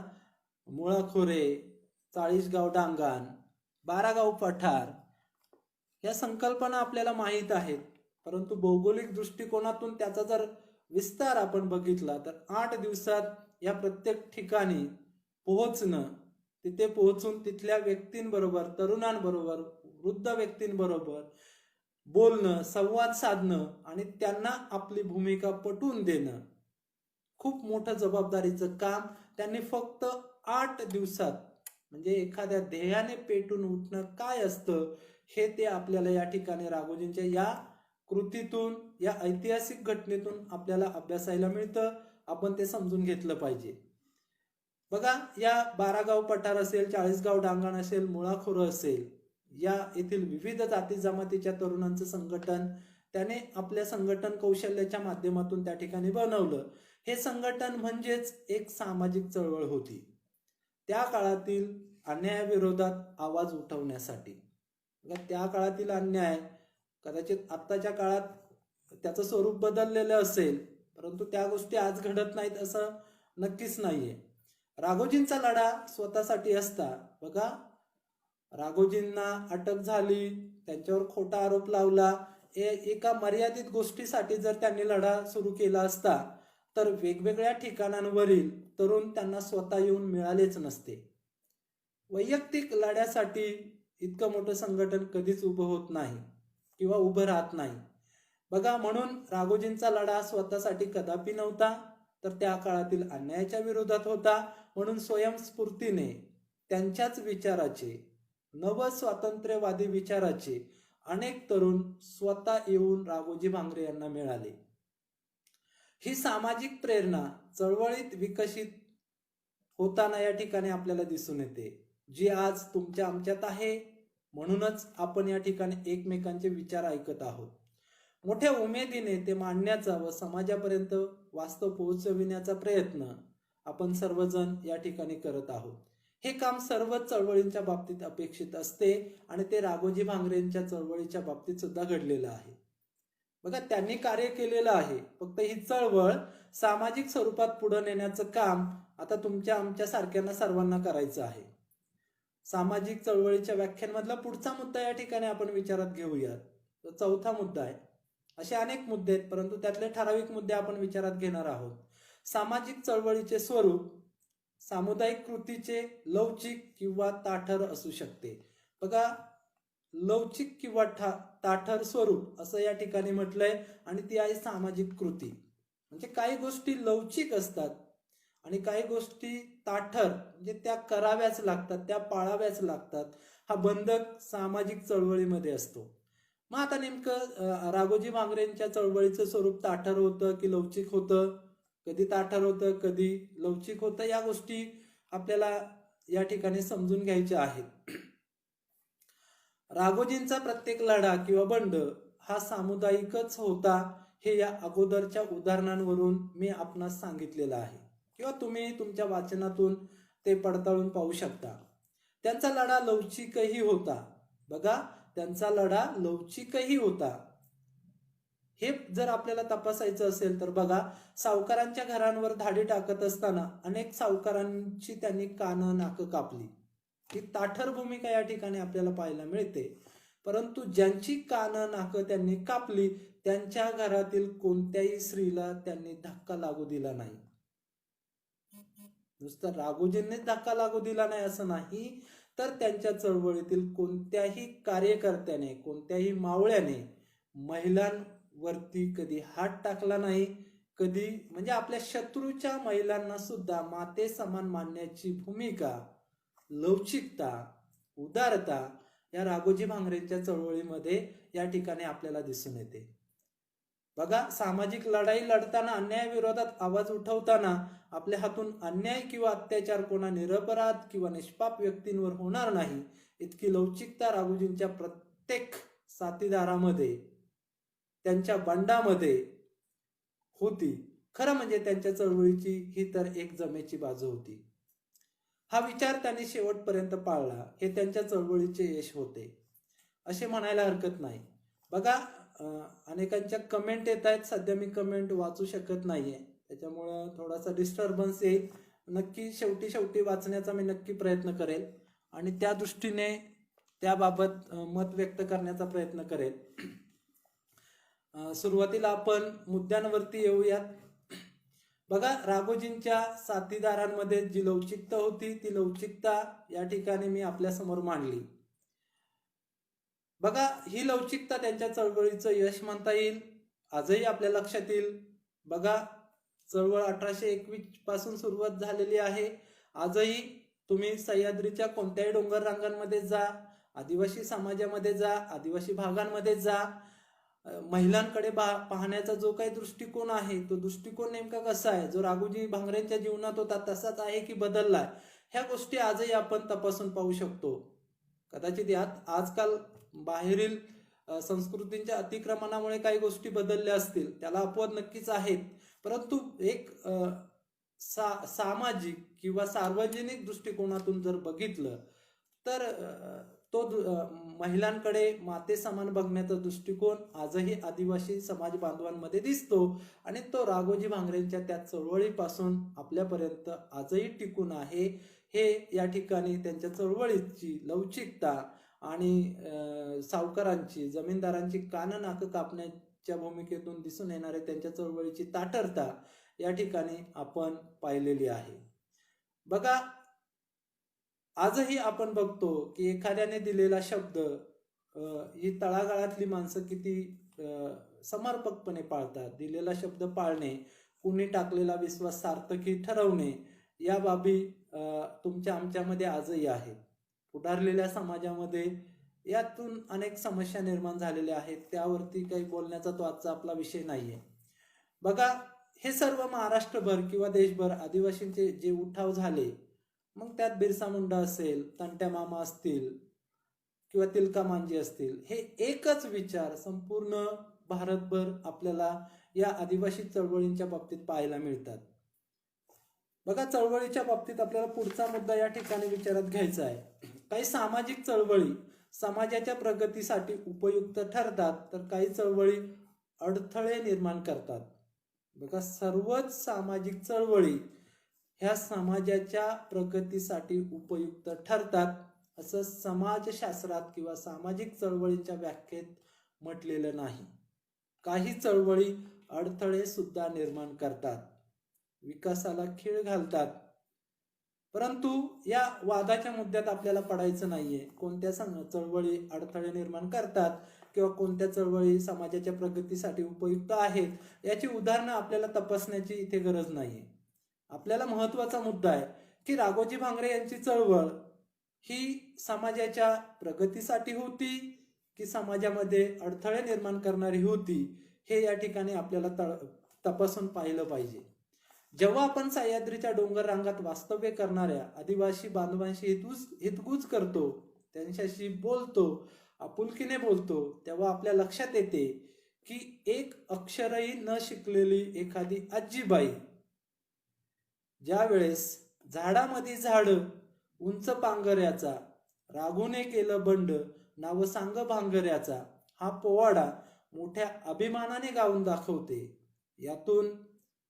मुळाखोरे, 40 गाव डांगण, 12 गाव पठार या संकल्पना आपल्याला माहीत आहेत, परंतु भौगोलिक दृष्टिकोनातून त्याचा जर विस्तार आपण बघितला तर 8 दिवसात या प्रत्येक ठिकाणी पोहोचणं, तिथे पोहोचून तिथल्या व्यक्तींबरोबर, तरुणांबरोबर, वृद्ध व्यक्तींबरोबर बोलणं, संवाद साधणं आणि त्यांना आपली भूमिका पटवून देणं, खूप मोठं जबाबदारीचं काम त्यांनी फक्त 8 दिवसात, म्हणजे एखाद्या ध्येयाने पेटून उठणं काय असतं हे ते आपल्याला या ठिकाणी राघोजींच्या या कृतीतून, या ऐतिहासिक घटनेतून आपल्याला अभ्यासायला मिळतं. आपण ते समजून घेतलं पाहिजे. बघा, या 12 गाव पठार असेल, 40 गाव डांगण असेल, मुळाखोरं असेल, या येथील विविध जाती जमातीच्या तरुणांचं संघटन त्याने आपल्या संघटन कौशल्याच्या माध्यमातून त्या ठिकाणी बनवलं. हे संघटन म्हणजेच एक सामाजिक चळवळ होती त्या काळातील अन्यायाविरोधात आवाज उठवण्यासाठी. त्या काळातील अन्याय कदाचित आत्ताच्या काळात त्याचं स्वरूप बदललेलं असेल, परंतु त्या गोष्टी आज घडत नाहीत असं नक्कीच नाहीये. राघोजींचा लढा स्वतःसाठी असता. बघा, राघोजींना अटक झाली, त्यांच्यावर खोटा आरोप लावला, एका मर्यादित गोष्टीसाठी जर त्यांनी लढा सुरू केला असता तर वेगवेगळ्या ठिकाणांवरील तरुण त्यांना स्वतः येऊन मिळालेच नसते. वैयक्तिक लढ्यासाठी इतकं मोठं संघटन कधीच उभं होत नाही किंवा उभं राहत नाही. बघा, म्हणून राघोजींचा लढा स्वतःसाठी कदापि नव्हता, तर त्या काळातील अन्यायाच्या विरोधात होता. म्हणून स्वयंस्फूर्तीने त्यांच्याच विचाराचे, नव स्वातंत्र्यवादी विचाराचे अनेक तरुण स्वतः येऊन राघोजी भांगरे यांना मिळाले. ही सामाजिक प्रेरणा चळवळीत विकसित होताना या ठिकाणी आपल्याला दिसून येते, जी आज तुमच्या आमच्यात आहे. म्हणूनच आपण या ठिकाणी एकमेकांचे विचार ऐकत आहोत. मोठ्या उमेदीने ते मांडण्याचा व समाजापर्यंत वास्तव पोहोचविण्याचा प्रयत्न आपण सर्वजण या ठिकाणी करत आहोत. हे काम सर्व चळवळींच्या बाबतीत अपेक्षित असते आणि ते राघोजी भांगरेंच्या चळवळीच्या बाबतीत सुद्धा घडलेलं आहे. बघा, त्यांनी कार्य केलेलं आहे. फक्त ही चळवळ सामाजिक स्वरूपात पुढे नेण्याचं काम आता तुमच्या आमच्या सारख्यांना सर्वांना करायचं आहे. सामाजिक चळवळीच्या व्याख्यानमधला पुढचा मुद्दा या ठिकाणी आपण विचारात घेऊयात. तो चौथा मुद्दा आहे. असे अनेक मुद्दे आहेत, परंतु त्यातले ठराविक मुद्दे आपण विचारात घेणार आहोत. सामाजिक चळवळीचे स्वरूप सामुदायिक कृतीचे लवचिक किंवा ताठर असू शकते. बघा, लवचिक किंवा ताठर स्वरूप असं या ठिकाणी म्हटलंय, आणि ती आहे सामाजिक कृती. म्हणजे काही गोष्टी लवचिक असतात आणि काही गोष्टी ताठर, म्हणजे त्या कराव्याच लागतात, त्या पाळाव्याच लागतात. हा बंधक सामाजिक चळवळीमध्ये असतो. मग आता नेमकं राघोजी भांगरेंच्या चळवळीचं स्वरूप ताठर होतं की लवचिक होतं? कधी ताठर होतं, कधी लवचिक होतं, या गोष्टी आपल्याला या ठिकाणी समजून घ्यायच्या आहेत. राघोजींचा प्रत्येक लढा किंवा बंड हा सामुदायिकच होता, हे या अगोदरच्या उदाहरणांवरून मी आपणास सांगितलेलं आहे, किंवा तुम्ही तुमच्या वाचनातून ते पडताळून पाहू शकता. त्यांचा लढा लवचिकही होता. बघा, त्यांचा लढा लवचिकही होता. हे जर आपल्याला तपासायचं असेल तर बघा, सावकारांच्या घरांवर धाडी टाकत असताना अनेक सावकारांची त्यांनी कानं नाकं कापली. ही ताठर भूमिका या ठिकाणी आपल्याला पाहायला मिळते. परंतु ज्यांची कानं नाकं त्यांनी कापली, त्यांच्या घरातील कोणत्याही स्त्रीला त्यांनी धक्का लागू दिला नाही. नुसतं राघोजींनीच धक्का लागू दिला नाही असं नाही, तर त्यांच्या चळवळीतील कोणत्याही कार्यकर्त्याने, कोणत्याही मावळ्याने महिलांवरती कधी हात टाकला नाही. कधी, म्हणजे आपल्या शत्रूच्या महिलांना सुद्धा माते समान मानण्याची भूमिका, लवचिकता, उदारता या राघोजी भांगरेंच्या चळवळीमध्ये या ठिकाणी आपल्याला दिसून येते. बघा, सामाजिक लढाई लढताना, अन्यायाविरोधात आवाज उठवताना आपल्या हातून अन्याय किंवा अत्याचार कोणा निरपराध किंवा निष्पाप व्यक्तींवर होणार नाही, इतकी लवचिकता राघोजींच्या प्रत्येक साथीदारामध्ये, त्यांच्या बंडामध्ये होती. खरं म्हणजे त्यांच्या चळवळीची ही तर एक जमेची बाजू होती. हा विचार त्यांनी शेवटपर्यंत पाळला, हे त्यांच्या चळवळीचे यश होते असे म्हणायला हरकत नाही. बघा, अनेकांच्या कमेंट येत आहेत. सध्या मी कमेंट वाचू शकत नाहीये, त्याच्यामुळं थोडासा डिस्टर्बन्स येईल. नक्की शेवटी वाचण्याचा मी नक्की प्रयत्न करेल आणि त्या दृष्टीने त्याबाबत मत व्यक्त करण्याचा प्रयत्न करेल. सुरुवातीला आपण मुद्द्यांवरती येऊयात. बघा, राघोजींच्या साथीदारांमध्ये जी लवचिकता होती, ती लवचिकता या ठिकाणी मी आपल्या समोर मांडली. बघा, ही लवचिकता त्यांच्या चळवळीचं यश म्हणता येईल, आजही आपल्या लक्षात येईल. बघा, चळवळ 1821 पासून सुरुवात झालेली आहे. आजही तुम्ही सह्याद्रीच्या कोणत्याही डोंगर रांगांमध्ये जा, आदिवासी समाजामध्ये जा, आदिवासी भागांमध्ये जा, महिलांकडे पाहण्याचा जो काही दृष्टिकोन आहे, तो दृष्टिकोन नेमका कसा आहे, जो राघोजी भांगरेंच्या जीवनात होता तसाच आहे की बदललाय, ह्या गोष्टी आजही आपण तपासून पाहू शकतो. कदाचित यात आजकाल बाहेरील संस्कृतींच्या अतिक्रमणामुळे काही गोष्टी बदलल्या असतील, त्याला अपवाद नक्कीच आहेत. परंतु एक सामाजिक किंवा सार्वजनिक दृष्टिकोनातून जर बघितलं तर तो महिलांकडे माते समान बघण्याचा दृष्टिकोन आजही आदिवासी समाज बांधवांमध्ये दिसतो, आणि तो राघोजी भांगरेंच्या त्या चळवळीपासून आपल्यापर्यंत आजही टिकून आहे. हे या ठिकाणी त्यांच्या चळवळीची लवचिकता आणि सावकारांची, जमीनदारांची कानं नाकं कापण्याच्या भूमिकेतून दिसून येणारे त्यांच्या चळवळीची ताठरता या ठिकाणी आपण पाहिलेली आहे. बघा, आजही आपण बघतो की एखाद्याने दिलेला शब्द ही तळागाळातली माणसं किती समर्पकपणे पाळतात. दिलेला शब्द पाळणे, कुणी टाकलेला विश्वास सार्थकी ठरवणे, या बाबी तुमच्या आमच्यामध्ये आजही आहेत. पुढारलेल्या समाजामध्ये यातून अनेक समस्या निर्माण झालेल्या आहेत, त्यावरती काही बोलण्याचा तो आजचा आपला विषय नाहीये. बघा, हे सर्व महाराष्ट्रभर किंवा देशभर आदिवासींचे जे उठाव झाले, मग त्यात बिरसा मुंडा असेल, तंट्या मामा असतील किंवा तिलका मांजी असतील, हे एकच विचार संपूर्ण भारतभर आपल्याला या आदिवासी चळवळींच्या बाबतीत पाहायला मिळतात. बघा, चळवळीच्या बाबतीत आपल्याला पुढचा मुद्दा या ठिकाणी विचारात घ्यायचा आहे. काही सामाजिक चळवळी समाजाच्या प्रगतीसाठी उपयुक्त ठरतात, तर काही चळवळी अडथळे निर्माण करतात. बघा, सर्वच सामाजिक चळवळी ह्या समाजाच्या प्रगतीसाठी उपयुक्त ठरतात असं समाजशास्त्रात किंवा सामाजिक चळवळींच्या व्याख्येत म्हटलेलं नाही. काही चळवळी अडथळे सुद्धा निर्माण करतात, विकासाला खीळ घालतात. परंतु या वादाच्या मुद्द्यात आपल्याला पडायचं नाहीये. कोणत्या चळवळी अडथळे निर्माण करतात किंवा कोणत्या चळवळी समाजाच्या प्रगतीसाठी उपयुक्त आहेत याची उदाहरणं आपल्याला तपासण्याची इथे गरज नाहीये. आपल्याला महत्वाचा मुद्दा आहे की राघोजी भांगरे यांची चळवळ ही समाजाच्या प्रगतीसाठी होती की समाजामध्ये अडथळे निर्माण करणारी होती, हे या ठिकाणी आपल्याला तपासून पाहिलं पाहिजे. जेव्हा आपण सह्याद्रीच्या डोंगर रांगात वास्तव्य करणाऱ्या आदिवासी बांधवांशी हितगुज करतो, त्यांच्याशी बोलतो, आपुलकीने बोलतो, तेव्हा आपल्या लक्षात येते की एक अक्षरही न शिकलेली एखादी आजीबाई ज्या वेळेस झाडामध्ये झाड उंच पांगऱ्याचा, राघोने केलं बंड, नाव सांग भांगऱ्याचा हा पोवाडा मोठ्या अभिमानाने गाऊन दाखवते. यातून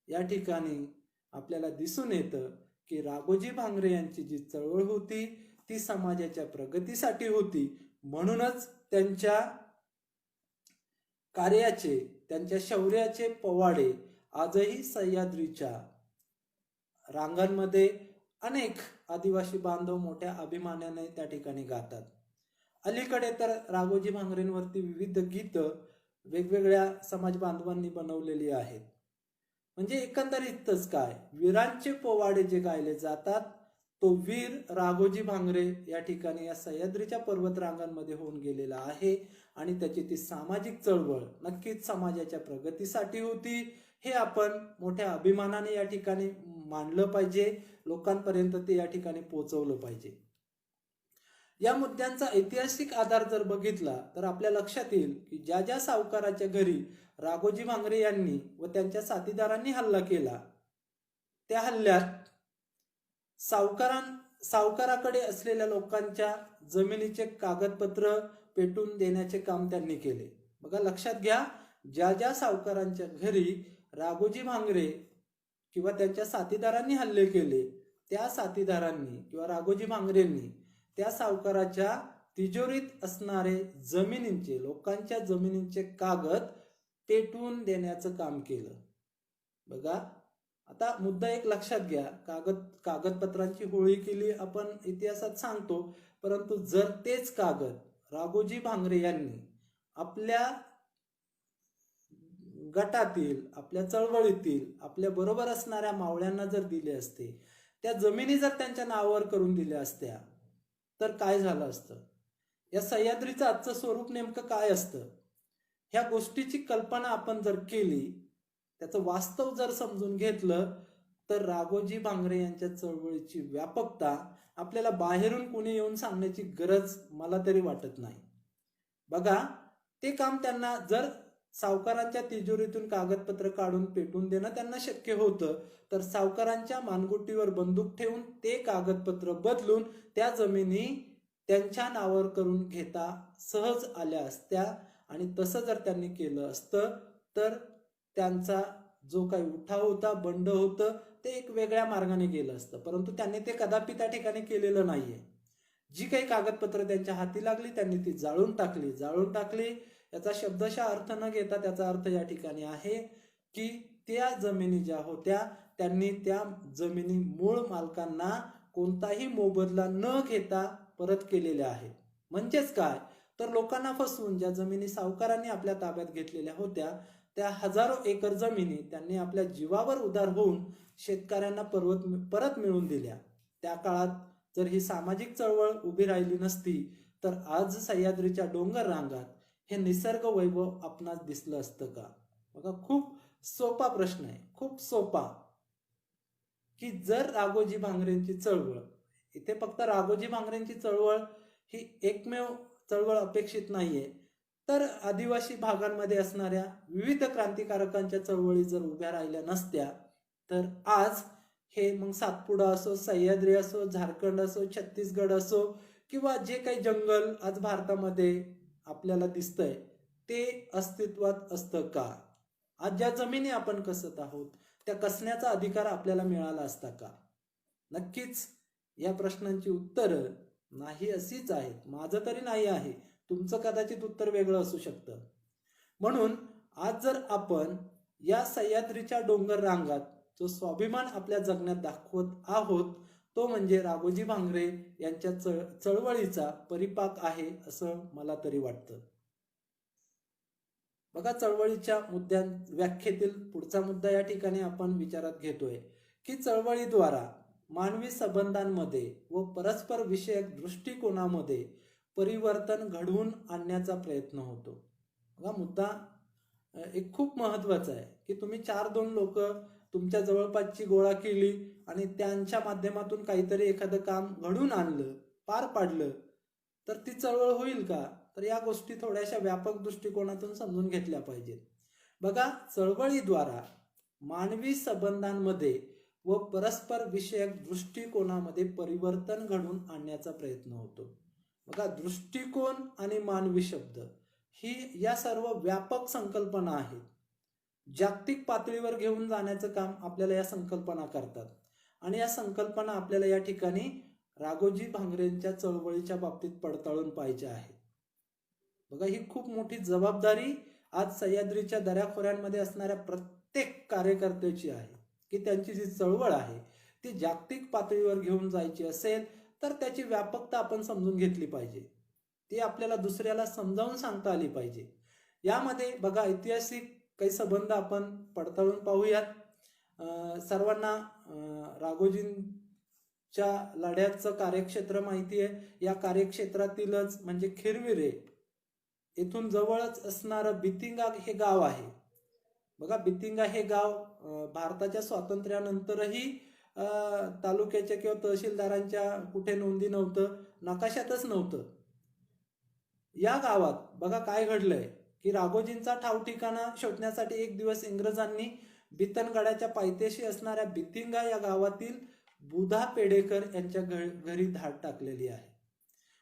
या ठिकाणी आपल्याला दिसून येतं की राघोजी भांगरे यांची जी चळवळ होती ती समाजाच्या प्रगतीसाठी होती. म्हणूनच त्यांच्या कार्याचे, त्यांच्या शौर्याचे पोवाडे आजही सह्याद्रीच्या रांगांमध्ये अनेक आदिवासी बांधव मोठ्या अभिमानाने त्या ठिकाणी गातात. अलीकडे तर राघोजी भांगरेंवरती विविध गीतं वेगवेगळ्या समाज बांधवांनी बनवलेली आहेत. म्हणजे एकंदरीतच काय, वीरांचे पोवाडे जे गायले जातात तो वीर राघोजी भांगरे या ठिकाणी या सह्याद्रीच्या पर्वत रांगांमध्ये होऊन गेलेला आहे आणि त्याची ती सामाजिक चळवळ नक्कीच समाजाच्या प्रगतीसाठी होती. हे आपण मोठ्या अभिमानाने या ठिकाणी मांडलं पाहिजे, लोकांपर्यंत ते या ठिकाणी पोहोचवलं पाहिजे. या मुद्द्यांचा ऐतिहासिक आधार जर बघितला तर आपल्या लक्षात येईल की ज्या ज्या सावकाराच्या घरी राघोजी भांगरे यांनी व त्यांच्या साथीदारांनी हल्ला केला, त्या हल्ल्यात सावकाराकडे असलेल्या लोकांच्या जमिनीचे कागदपत्र पेटून देण्याचे काम त्यांनी केले. बघा, लक्षात घ्या, ज्या ज्या सावकारांच्या घरी राघोजी भांगरे किंवा त्यांच्या साथीदारांनी हल्ले केले, त्या साथीदारांनी किंवा राघोजी भांगरेंनी त्या सावकाराच्या तिजोरीत असणारे जमिनींचे, लोकांच्या जमिनींचे कागद पेटवून देण्याचं काम केलं. बघा, आता मुद्दा एक लक्षात घ्या, कागदपत्रांची होळी केली आपण इतिहासात सांगतो, परंतु जर तेच कागद राघोजी भांगरे यांनी आपल्या गटातील, आपल्या चळवळीतील, आपल्या बरोबर असणाऱ्या मावळ्यांना जर दिले असते, त्या जमिनी जर त्यांच्या नावावर करून दिल्या असत्या, तर काय झालं असतं? या सह्याद्रीचं आजचं स्वरूप नेमकं काय असतं? ह्या गोष्टीची कल्पना आपण जर केली, त्याचं वास्तव जर समजून घेतलं, तर राघोजी भांगरे यांच्या चळवळीची व्यापकता आपल्याला बाहेरून कोणी येऊन सांगण्याची गरज मला तरी वाटत नाही. बघा, ते काम त्यांना जर सावकारांच्या तिजोरीतून कागदपत्र काढून पेटून देणं त्यांना शक्य होतं, तर सावकारांच्या मानगुटीवर बंदूक ठेवून ते कागदपत्र बदलून त्या जमिनी त्यांच्या नावावर करून घेता सहज आल्या असत्या. आणि तसं जर त्यांनी केलं असतं तर त्यांचा जो काही उठाव होता, बंड होतं, ते एक वेगळ्या मार्गाने गेलं असतं. परंतु त्यांनी ते कदापि त्या ठिकाणी केलेलं नाहीये. जी काही कागदपत्र त्यांच्या हाती लागली त्यांनी ती जाळून टाकली. याचा शब्दशः अर्थ न घेता त्याचा अर्थ या ठिकाणी आहे की त्या जमिनी ज्या होत्या त्यांनी त्या जमिनी मूळ मालकांना कोणताही मोबदला न घेता परत केलेल्या आहेत. म्हणजेच काय, तर लोकांना फसवून ज्या जमिनी सावकारांनी आपल्या ताब्यात घेतलेल्या होत्या त्या हजारो एकर जमिनी त्यांनी आपल्या जीवावर उधार होऊन शेतकऱ्यांना परत मिळवून दिल्या. त्या काळात जर ही सामाजिक चळवळ उभी राहिली नसती तर आज सह्याद्रीच्या डोंगर रांगात हे निसर्ग वैभव आपणास दिसलं असतं का? बघा, खूप सोपा प्रश्न आहे, खूप सोपा, की जर राघोजी भांगरेंची चळवळ, इथे फक्त राघोजी भांगरेंची चळवळ ही एकमेव चळवळ अपेक्षित नाहीये, तर आदिवासी भागांमध्ये असणाऱ्या विविध क्रांतिकारकांच्या चळवळी जर उभ्या राहिल्या नसत्या तर आज हे मग सातपुडा असो, सह्याद्री असो, झारखंड असो, छत्तीसगड असो किंवा जे काही जंगल आज भारतामध्ये आपल्याला दिसतंय ते अस्तित्वात असतं का? आज ज्या जमिनी आपण कसत आहोत त्या कसण्याचा अधिकार आपल्याला मिळाला असता का? नक्कीच या प्रश्नांची उत्तरं नाही अशीच आहेत. माझं तरी नाही आहे, तुमचं कदाचित उत्तर वेगळं असू शकतं. म्हणून आज जर आपण या सह्याद्रीच्या डोंगर रांगात जो स्वाभिमान आपल्या जगण्यात दाखवत आहोत तो म्हणजे राघोजी भांगरे यांच्या चळवळीचा परिपाक आहे असं मला तरी वाटतं. बघा, चळवळीच्या व्याख्येतील पुढचा मुद्दा या ठिकाणी आपण विचारात घेतोय की चळवळीद्वारा मानवी संबंधांमध्ये व परस्पर विषयक दृष्टिकोनामध्ये परिवर्तन घडवून आणण्याचा प्रयत्न होतो. बघा, मुद्दा एक खूप महत्वाचा आहे की तुम्ही 4-2 लोक तुमच्या जवळपासची गोळा केली आणि त्यांच्या माध्यमातून काहीतरी एखादं काम घडून आणलं, पार पाडलं, तर ती चळवळ होईल का? तर या गोष्टी थोड्याशा व्यापक दृष्टिकोनातून समजून घेतल्या पाहिजेत. बघा, चळवळीद्वारा मानवी संबंधांमध्ये व परस्पर विषयक दृष्टिकोनामध्ये परिवर्तन घडवून आणण्याचा प्रयत्न होतो. बघा, दृष्टिकोन आणि मानवी शब्द ही या सर्व व्यापक संकल्पना आहेत. जागतिक पातळीवर घेऊन जाण्याचं काम आपल्याला या संकल्पना करतात आणि या संकल्पना आपल्याला या ठिकाणी राघोजी भांगरेंच्या चळवळीच्या बाबतीत पडताळून पाहिजे आहे. बघा, ही खूप मोठी जबाबदारी आज सह्याद्रीच्या दऱ्याखोऱ्यांमध्ये असणाऱ्या प्रत्येक कार्यकर्त्याची आहे की त्यांची जी चळवळ आहे ती जागतिक पातळीवर घेऊन जायची असेल तर त्याची व्यापकता आपण समजून घेतली पाहिजे. ती आपल्याला दुसऱ्याला समजावून सांगता आली पाहिजे. यामध्ये बघा, ऐतिहासिक काही संबंध आपण पडताळून पाहूयात. सर्वांना राघोजींच्या लढ्याचं कार्यक्षेत्र माहिती आहे. या कार्यक्षेत्रातीलच म्हणजे खिरविरे येथून जवळच असणारं बितिंगा हे गाव आहे. बघा, बितिंगा हे गाव भारताच्या स्वातंत्र्यानंतरही तालुक्याच्या किंवा तहसीलदारांच्या कुठे नोंदी नव्हतं, नकाशातच नव्हतं. या गावात बघा काय घडलंय की राघोजींचा ठाव ठिकाणा शोधण्यासाठी एक दिवस इंग्रजांनी बितनगडाच्या पायथ्याशी असणाऱ्या बितिंगा या गावातील बुधा पेडेकर यांच्या घरी धाड टाकलेली आहे.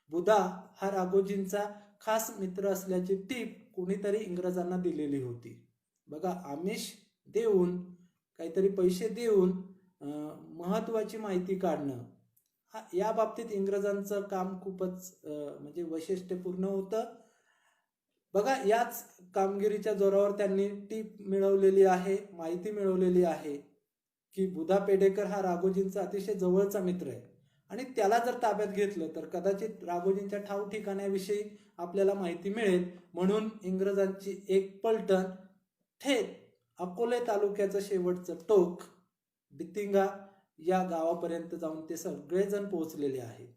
बुधा हा राघोजींचा खास मित्र असल्याची टीप कोणीतरी इंग्रजांना दिलेली होती. बघा, आमिष देऊन, काहीतरी पैसे देऊन महत्वाची माहिती काढणं, या बाबतीत इंग्रजांचं काम खूपच म्हणजे वैशिष्ट्यपूर्ण होतं. बघा, याच कामगिरीच्या जोरावर त्यांनी टीप मिळवलेली आहे, माहिती मिळवलेली आहे की बुधा पेडेकर हा राघोजींचा अतिशय जवळचा मित्र आहे आणि त्याला जर ताब्यात घेतलं तर कदाचित राघोजींच्या ठाव ठिकाण्याविषयी आपल्याला माहिती मिळेल. म्हणून इंग्रजांची एक पलटण थेट अकोले तालुक्याचं शेवटचं टोक बितिंगा या गावापर्यंत जाऊन ते सगळेजण पोहोचलेले आहेत.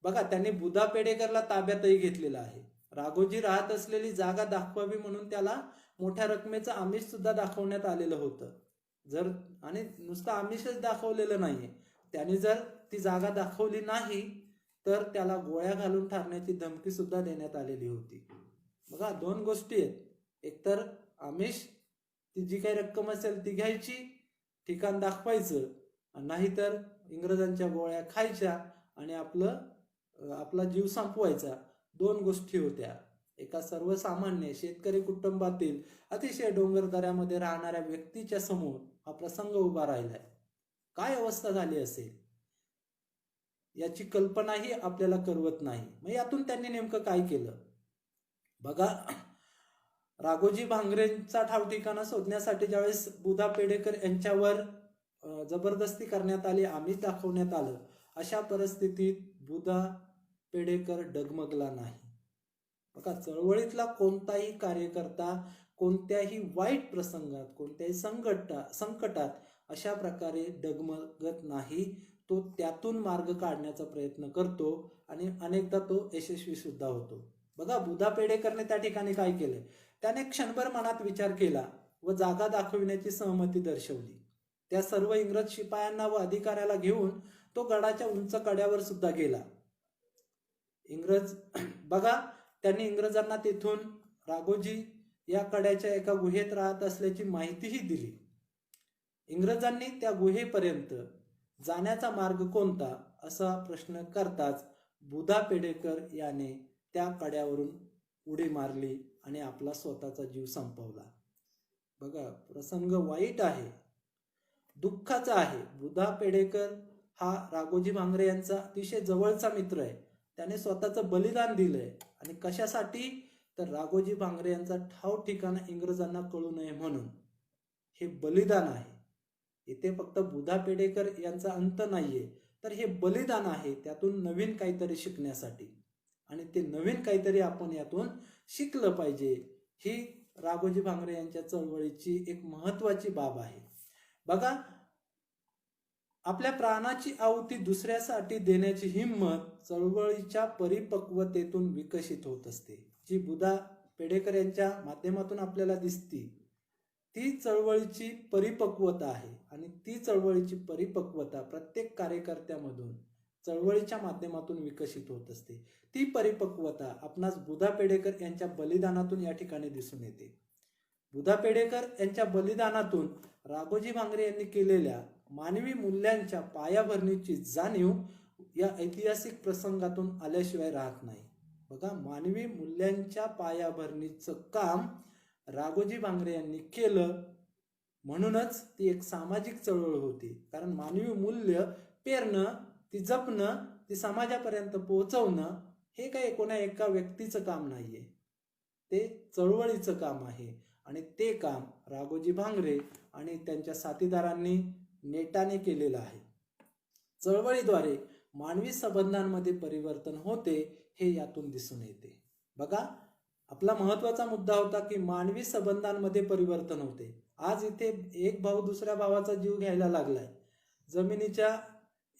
बघा, त्यांनी बुधा पेडेकरला ताब्यातही घेतलेला आहे. राघोजी राहत असलेली जागा दाखवावी म्हणून त्याला मोठ्या रकमेचं आमिष सुद्धा दाखवण्यात आलेलं होतं. आणि नुसतं आमिषच दाखवलेलं नाहीये, त्याने जर ती जागा दाखवली नाही तर त्याला गोळ्या घालून ठारण्याची धमकी सुद्धा देण्यात आलेली होती. बघा, 2 गोष्टी आहेत. एकतर आमिष, ती जी काही रक्कम असेल ती घ्यायची, ठिकाण दाखवायचं, नाहीतर इंग्रजांच्या गोळ्या खायच्या आणि आपला जीव संपवायचा. 2 गोष्टी होत्या. एका सर्वसामान्य शेतकरी कुटुंबातील अतिशय डोंगरदऱ्यामध्ये राहणाऱ्या व्यक्तीच्या समोर हा प्रसंग उभा राहिलाय. काय अवस्था झाली असेल याची कल्पनाही आपल्याला करवत नाही. मग यातून त्यांनी नेमकं काय केलं? बघा, राघोजी भांगरेंचा ठाव ठिकाणा शोधण्यासाठी ज्यावेळेस बुधा पेडेकर यांच्यावर जबरदस्ती करण्यात आली, आमिष दाखवण्यात आलं, अशा परिस्थितीत बुधा पेडेकर डगमगला नाही. बघा, चळवळीतला कोणताही कार्यकर्ता कोणत्याही वाईट प्रसंगात, कोणत्याही संकटात अशा प्रकारे डगमगत नाही. तो त्यातून मार्ग काढण्याचा प्रयत्न करतो आणि अनेकदा तो यशस्वी सुद्धा होतो. बघा, बुधा पेडेकरने त्या ठिकाणी काय केले? त्याने क्षणभर मनात विचार केला व जागा दाखविण्याची सहमती दर्शवली. त्या सर्व इंग्रज शिपायांना व अधिकाऱ्याला घेऊन तो गडाच्या उंच कड्यावर सुद्धा गेला. बघा, त्यांनी इंग्रजांना तिथून राघोजी या कड्याच्या एका गुहेत राहत असल्याची माहितीही दिली. इंग्रजांनी त्या गुहेपर्यंत जाण्याचा मार्ग कोणता असा प्रश्न करताच बुधा पेडेकर याने त्या कड्यावरून उडी मारली आणि आपला स्वतःचा जीव संपवला. बघा, प्रसंग वाईट आहे, दुःखाचा आहे. बुधा पेडेकर हा राघोजी भांगरे यांचा अतिशय जवळचा मित्र आहे. त्याने स्वतःचं बलिदान दिलंय. आणि कशासाठी? तर राघोजी भांगरे यांचा ठाव ठिकाणा इंग्रजांना कळू नये म्हणून. हे बलिदान आहे. इथे फक्त बुधा पेडेकर यांचा अंत नाहीये, तर हे बलिदान आहे त्यातून नवीन काहीतरी शिकण्यासाठी. आणि ते नवीन काहीतरी आपण यातून शिकलं पाहिजे. ही राघोजी भांगरे यांच्या चळवळीची एक महत्वाची बाब आहे. बघा, आपल्या प्राणाची आहुती दुसऱ्यासाठी देण्याची हिंमत चळवळीच्या परिपक्वतेतून विकसित होत असते. जी बुधा पेडेकर यांच्या माध्यमातून आपल्याला दिसती ती चळवळीची परिपक्वता आहे. आणि ती चळवळीची परिपक्वता प्रत्येक कार्यकर्त्यामधून चळवळीच्या माध्यमातून विकसित होत असते. ती परिपक्वता आपणास बुधा पेडेकर यांच्या बलिदानातून या ठिकाणी दिसून येते. बुधा पेडेकर यांच्या बलिदानातून राघोजी भांगरे यांनी केलेल्या मानवी मूल्यांच्या पायाभरणीची जाणीव या ऐतिहासिक प्रसंगातून आल्याशिवाय राहत नाही. बघा, मानवी मूल्यांच्या पायाभरणीचं काम राघोजी भांगरे यांनी केलं, म्हणूनच ती एक सामाजिक चळवळ होती. कारण मानवी मूल्य पेरणं, ती जपणं, ती समाजापर्यंत पोहोचवणं हे काही कोणा एका व्यक्तीचं काम नाहीये, ते चळवळीचं काम आहे. आणि ते काम राघोजी भांगरे आणि त्यांच्या साथीदारांनी नेटाने केलेलं आहे. चळवळीद्वारे मानवी संबंधांमध्ये परिवर्तन होते हे यातून दिसून येते. बघा, आपला महत्वाचा मुद्दा होता की मानवी संबंधांमध्ये परिवर्तन होते. आज इथे एक भाऊ दुसऱ्या भावाचा जीव घ्यायला लागलाय जमिनीच्या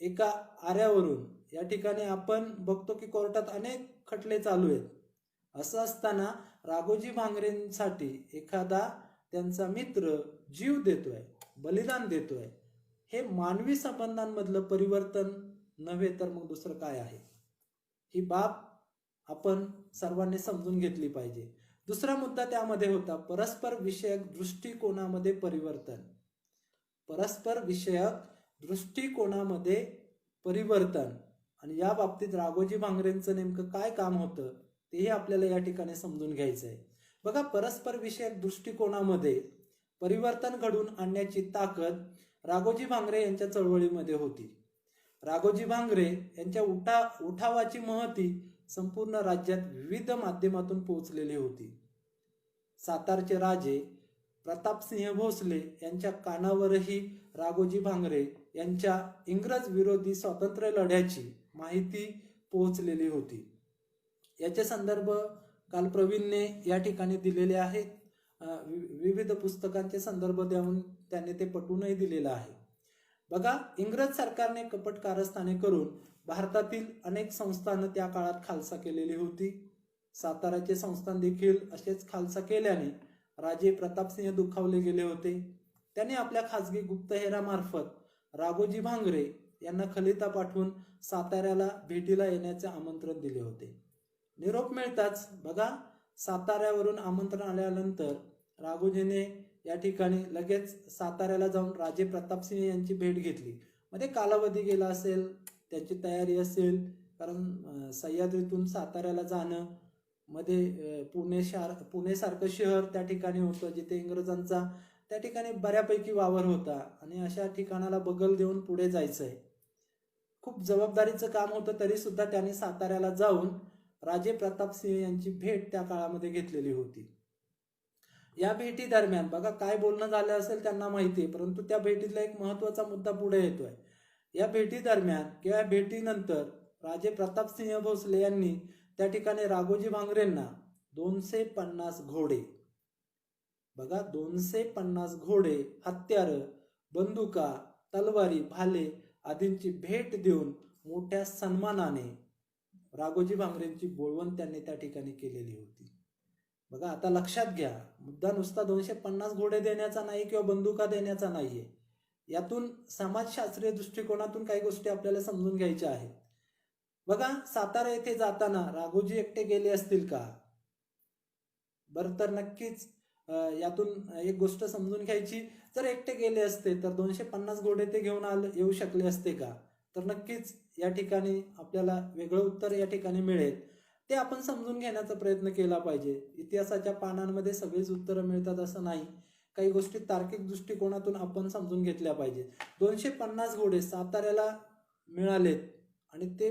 एका आऱ्यावरून. या ठिकाणी आपण बघतो की कोर्टात अनेक खटले चालू आहेत. असं असताना राघोजी भांगरेंसाठी एखादा त्यांचा मित्र जीव देतोय, बलिदान देतोय, हे मानवी संबंधांमधलं परिवर्तन नव्हे तर मग दुसरं काय आहे? ही बाब आपण सर्वांनी समजून घेतली पाहिजे. दुसरा मुद्दा त्यामध्ये होता परस्पर विषयक दृष्टिकोनामध्ये परिवर्तन. परस्पर विषयक दृष्टिकोनामध्ये परिवर्तन. आणि या बाबतीत राघोजी भांगरेंचं नेमकं काय काम होतं तेही आपल्याला या ठिकाणी समजून घ्यायचं आहे. बघा, परस्पर विषयक दृष्टिकोनामध्ये परिवर्तन घडवून आणण्याची ताकद राघोजी भांगरे यांच्या चळवळीमध्ये होती. राघोजी भांगरे यांच्या उठावाची महती संपूर्ण राज्यात विविध माध्यमातून पोहोचलेली होती. सातारचे राजे प्रतापसिंह भोसले यांच्या कानावरही राघोजी भांगरे यांच्या इंग्रज विरोधी स्वातंत्र्य लढ्याची माहिती पोहोचलेली होती. याचे संदर्भ काल प्रवीणने या ठिकाणी दिलेले आहेत. विविध पुस्तकांचे संदर्भ देऊन त्याने ते पटवूनही दिलेलं आहे. बघा, इंग्रज सरकारने कपट कारस्थाने करून भारतातील अनेक संस्थानं त्या काळात खालसा केलेली होती. साताराचे संस्थान देखील असेच खालसा केल्याने राजे प्रतापसिंह दुखावले गेले होते. त्यांनी आपल्या खासगी गुप्तहेरामार्फत राघोजी भांगरे यांना खलिता पाठवून साताऱ्याला भेटीला येण्याचे आमंत्रण दिले होते. निरोप मिळताच बघा, साताऱ्यावरून आमंत्रण आल्यानंतर राघोजीने या ठिकाणी लगेच साताऱ्याला जाऊन राजे प्रतापसिंह यांची भेट घेतली. मध्ये कालावधी गेला असेल, त्याची तयारी असेल, कारण सह्याद्रीतून साताऱ्याला जाणं, मध्ये पुणे सारखं शहर त्या ठिकाणी होतं जिथे इंग्रजांचा त्या ठिकाणी बऱ्यापैकी वावर होता. आणि अशा ठिकाणाला बगल देऊन पुढे जायचंय, खूप जबाबदारीचं काम होतं. तरी सुद्धा त्याने साताऱ्याला जाऊन राजे प्रतापसिंह यांची भेट त्या काळामध्ये घेतलेली होती. या भेटी दरम्यान बघा काय बोलणं झालं असेल त्यांना माहितीये, परंतु त्या भेटीतला एक महत्वाचा मुद्दा पुढे येतोय. या भेटी दरम्यान किंवा भेटीनंतर राजे प्रतापसिंह भोसले यांनी त्या ठिकाणी राघोजी भांगरेंना 250 घोडे, बघा 250 घोडे, हत्यार, बंदुका, तलवारी, भाले आदींची भेट देऊन मोठ्या सन्मानाने राघोजी भांगरेंची बोलवण त्यांनी त्या ठिकाणी केलेली होती. बघा, आता लक्षात घ्या, मुद्दा नुसता 250 घोडे देण्याचा नाही किंवा बंदुका देण्याचा नाहीये. यातून समाजशास्त्रीय दृष्टिकोनातून काही गोष्टी आपल्याला समजून घ्यायच्या आहेत. बघा, सातारा येथे जाताना राघोजी एकटे गेले असतील का? बरं, तर नक्कीच यातून एक गोष्ट समजून घ्यायची, जर एकटे गेले असते तर 250 घोडे ते घेऊन येऊ शकले असते का? तर नक्कीच या ठिकाणी आपल्याला वेगळं उत्तर या ठिकाणी मिळेल. ते आपण समजून घेण्याचा प्रयत्न केला पाहिजे. इतिहासाच्या पानांमध्ये सगळीच उत्तरं मिळतात असं नाही. काही गोष्टी तार्किक दृष्टिकोनातून आपण समजून घेतल्या पाहिजे. 250 घोडे साताऱ्याला मिळालेत आणि ते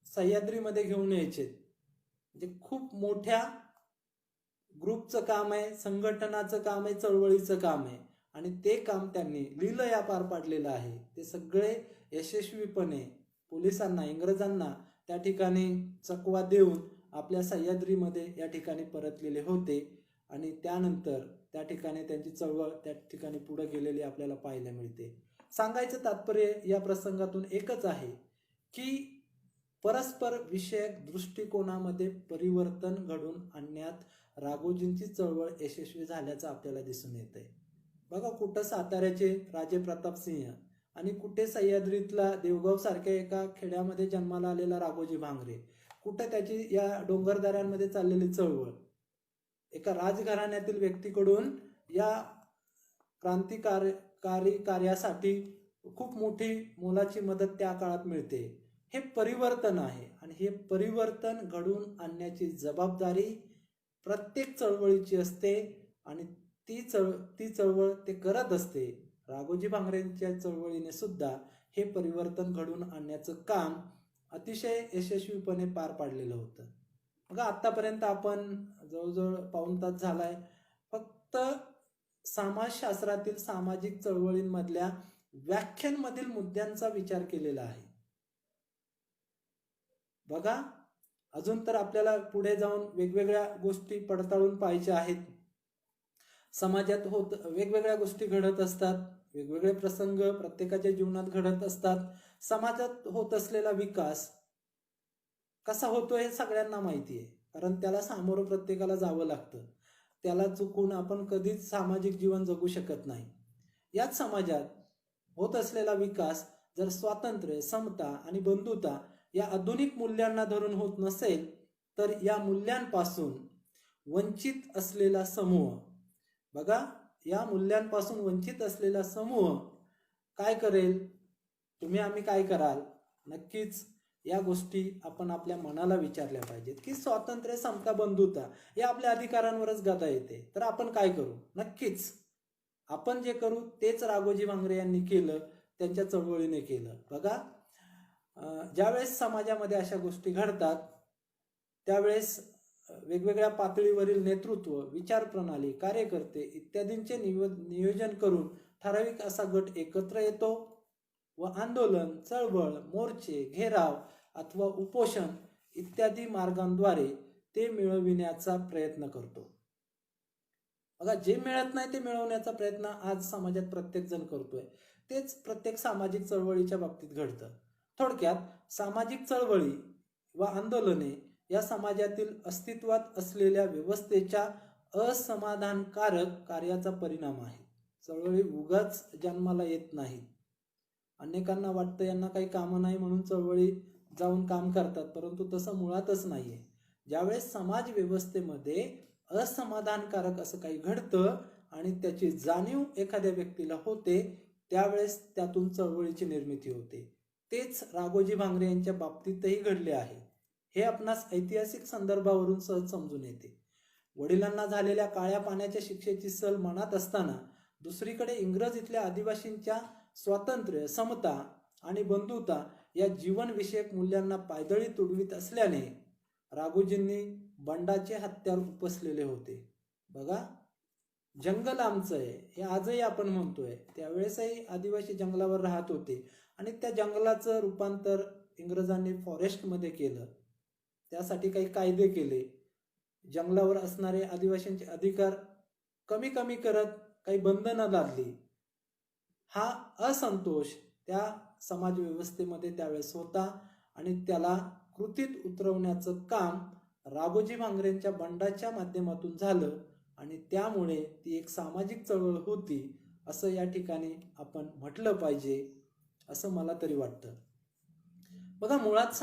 सह्याद्रीमध्ये घेऊन यायचे, म्हणजे खूप मोठ्या ग्रुपचं काम आहे, संघटनाचं काम आहे, चळवळीचं काम आहे आणि ते काम त्यांनी लीलया पार पाडलेलं आहे. ते सगळे यशस्वीपणे पोलिसांना, इंग्रजांना त्या ठिकाणी चकवा देऊन आपल्या सह्याद्रीमध्ये या ठिकाणी परतलेले होते आणि त्यानंतर त्या ठिकाणी त्यांची चळवळ त्या ठिकाणी पुढे गेलेली आपल्याला पाहायला मिळते. सांगायचं तात्पर्य या प्रसंगातून एकच आहे की परस्पर विषयक दृष्टिकोनामध्ये परिवर्तन घडून आणण्यात राघोजींची चळवळ यशस्वी झाल्याचं आपल्याला दिसून येतंय. बघा, कुठं साताऱ्याचे राजे प्रताप सिंह आणि कुठे सह्याद्रीतला देवगाव सारख्या एका खेड्यामध्ये जन्माला आलेला राघोजी भांगरे, कुठं त्याची या डोंगरदऱ्यांमध्ये चाललेली चळवळ, एका राजघराण्यातील व्यक्तीकडून या क्रांतिकारी कार्यासाठी खूप मोठी मोलाची मदत त्या काळात मिळते. हे परिवर्तन आहे आणि हे परिवर्तन घडवून आणण्याची जबाबदारी प्रत्येक चळवळीची असते आणि ती चळवळ ते करत असते. राघोजी भांगरेंच्या चळवळीने सुद्धा हे परिवर्तन घडवून आणण्याचं काम अतिशय यशस्वीपणे पार पाडलेलं होतं. बघा, आतापर्यंत आपण जवळजवळ पाऊण तास झालाय फक्त समाजशास्त्रातील सामाजिक चळवळींमधल्या व्याख्यांमधील मुद्द्यांचा विचार केलेला आहे. बघा, अजून तर आपल्याला पुढे जाऊन वेगवेगळ्या गोष्टी पडताळून पाहायच्या आहेत. समाजात वेगवेगळ्या गोष्टी घडत असतात, वेगवेगळे प्रसंग प्रत्येकाच्या जीवनात घडत असतात. समाजात होत असलेला विकास कसा होतो हे सगळ्यांना माहिती आहे, कारण त्याला सामोरं प्रत्येकाला जावं लागतं. त्याला चुकून आपण कधीच सामाजिक जीवन जगू शकत नाही. याच समाजात होत असलेला विकास जर स्वातंत्र्य, समता आणि बंधुता या आधुनिक मूल्यांना धरून होत नसेल तर या मूल्यांपासून वंचित असलेला समूह, बघा, या मूल्यांपासून वंचित असलेला समूह काय करेल, आम्ही काय कराल, नक्कीच या गोष्टी आपण आपल्या मनाला विचारल्या पाहिजेत की स्वातंत्र्य, समता, बंधुता या आपल्या अधिकारांवरच गाता येते, तर आपण काय करू. नक्कीच आपण जे करू तेच राघोजी भांगरे यांनी केलं, त्यांच्या चळवळीने केलं. बघा, ज्यावेळेस समाजामध्ये अशा गोष्टी घडतात त्यावेळेस वेगवेगळ्या पातळीवरील नेतृत्व, विचार प्रणाली, कार्यकर्ते इत्यादींचे नियोजन करून ठराविक असा गट एकत्र येतो व आंदोलन, चळवळ, मोर्चे, घेराव अथवा उपोषण इत्यादी मार्गांद्वारे ते मिळविण्याचा प्रयत्न करतो. बघा, जे मिळत नाही ते मिळवण्याचा प्रयत्न आज समाजात प्रत्येक जण करतोय. तेच प्रत्येक सामाजिक चळवळीच्या बाबतीत घडतं. थोडक्यात, सामाजिक चळवळी व आंदोलने या समाजातील अस्तित्वात असलेल्या व्यवस्थेच्या असमाधानकारक कार्याचा परिणाम आहे. चळवळी उगाच जन्माला येत नाहीत. अनेकांना वाटतं यांना काही कामं नाही म्हणून चळवळी जाऊन काम करतात, परंतु तसं मुळातच नाहीये. ज्यावेळेस समाज व्यवस्थेमध्ये असमाधानकारक असं काही घडतं आणि त्याची जाणीव एखाद्या व्यक्तीला होते त्यावेळेस त्यातून चळवळीची निर्मिती होते. तेच राघोजी भांगरे यांच्या बाबतीतही घडले आहे. हे आपणास ऐतिहासिक संदर्भावरून सहज समजून येते. वडिलांना झालेल्या काळ्या पाण्याच्या शिक्षेची सल मनात असताना दुसरीकडे इंग्रज इथल्या आदिवासींच्या स्वातंत्र्य, समता आणि बंधुता या जीवनविषयक मूल्यांना पायदळी तुडवीत असल्याने राघोजींनी बंडाचे हत्यार उपसलेले होते. बघा, जंगल आमचं आहे हे आजही आपण म्हणतोय, त्यावेळेसही आदिवासी जंगलावर राहत होते आणि त्या जंगलाचं रूपांतर इंग्रजांनी फॉरेस्टमध्ये केलं. त्यासाठी काही कायदे केले, जंगलावर असणारे आदिवासींचे अधिकार कमी कमी करत काही बंधनं लादली. हा असंतोष त्या समाज व्यवस्थेमध्ये त्यावेळेस होता आणि त्याला कृतीत उतरवण्याचं काम राघोजी भांगरेंच्या बंडाच्या माध्यमातून झालं आणि त्यामुळे ती एक सामाजिक चळवळ होती असं या ठिकाणी आपण म्हटलं पाहिजे, असं मला तरी वाटतं. बघा, मुळात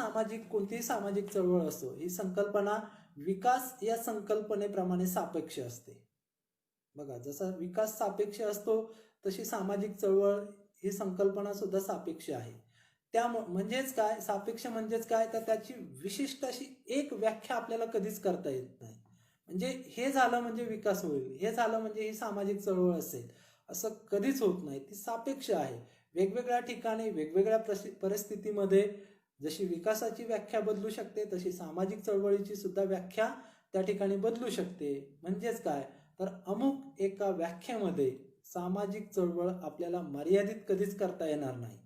कोणतीही सामाजिक चळवळ असो, ही संकल्पना विकास या संकल्पनेप्रमाणे सापेक्ष असते. बघा, जसा विकास सापेक्ष असतो तशी सामाजिक चळवळ ही संकल्पना सुद्धा सापेक्ष आहे. म्हणजेच काय, सापेक्ष म्हणजेच काय, तर त्याची विशिष्ट अशी एक व्याख्या आपल्याला कधीच करता येत नाही. म्हणजे हे झालं म्हणजे विकास होईल, हे झालं म्हणजे ही सामाजिक चळवळ असेल, असं कधीच होत नाही. ती सापेक्ष आहे. वेगवेगळ्या ठिकाणी वेगवेगळ्या परिस्थितीमध्ये जशी विकासाची व्याख्या बदलू शकते, तशी सामाजिक चळवळीची सुद्धा व्याख्या त्या ठिकाणी बदलू शकते. म्हणजेच काय, तर अमुक एका व्याख्येमध्ये सामाजिक चळवळ आपल्याला मर्यादित कधीच करता येणार नाही.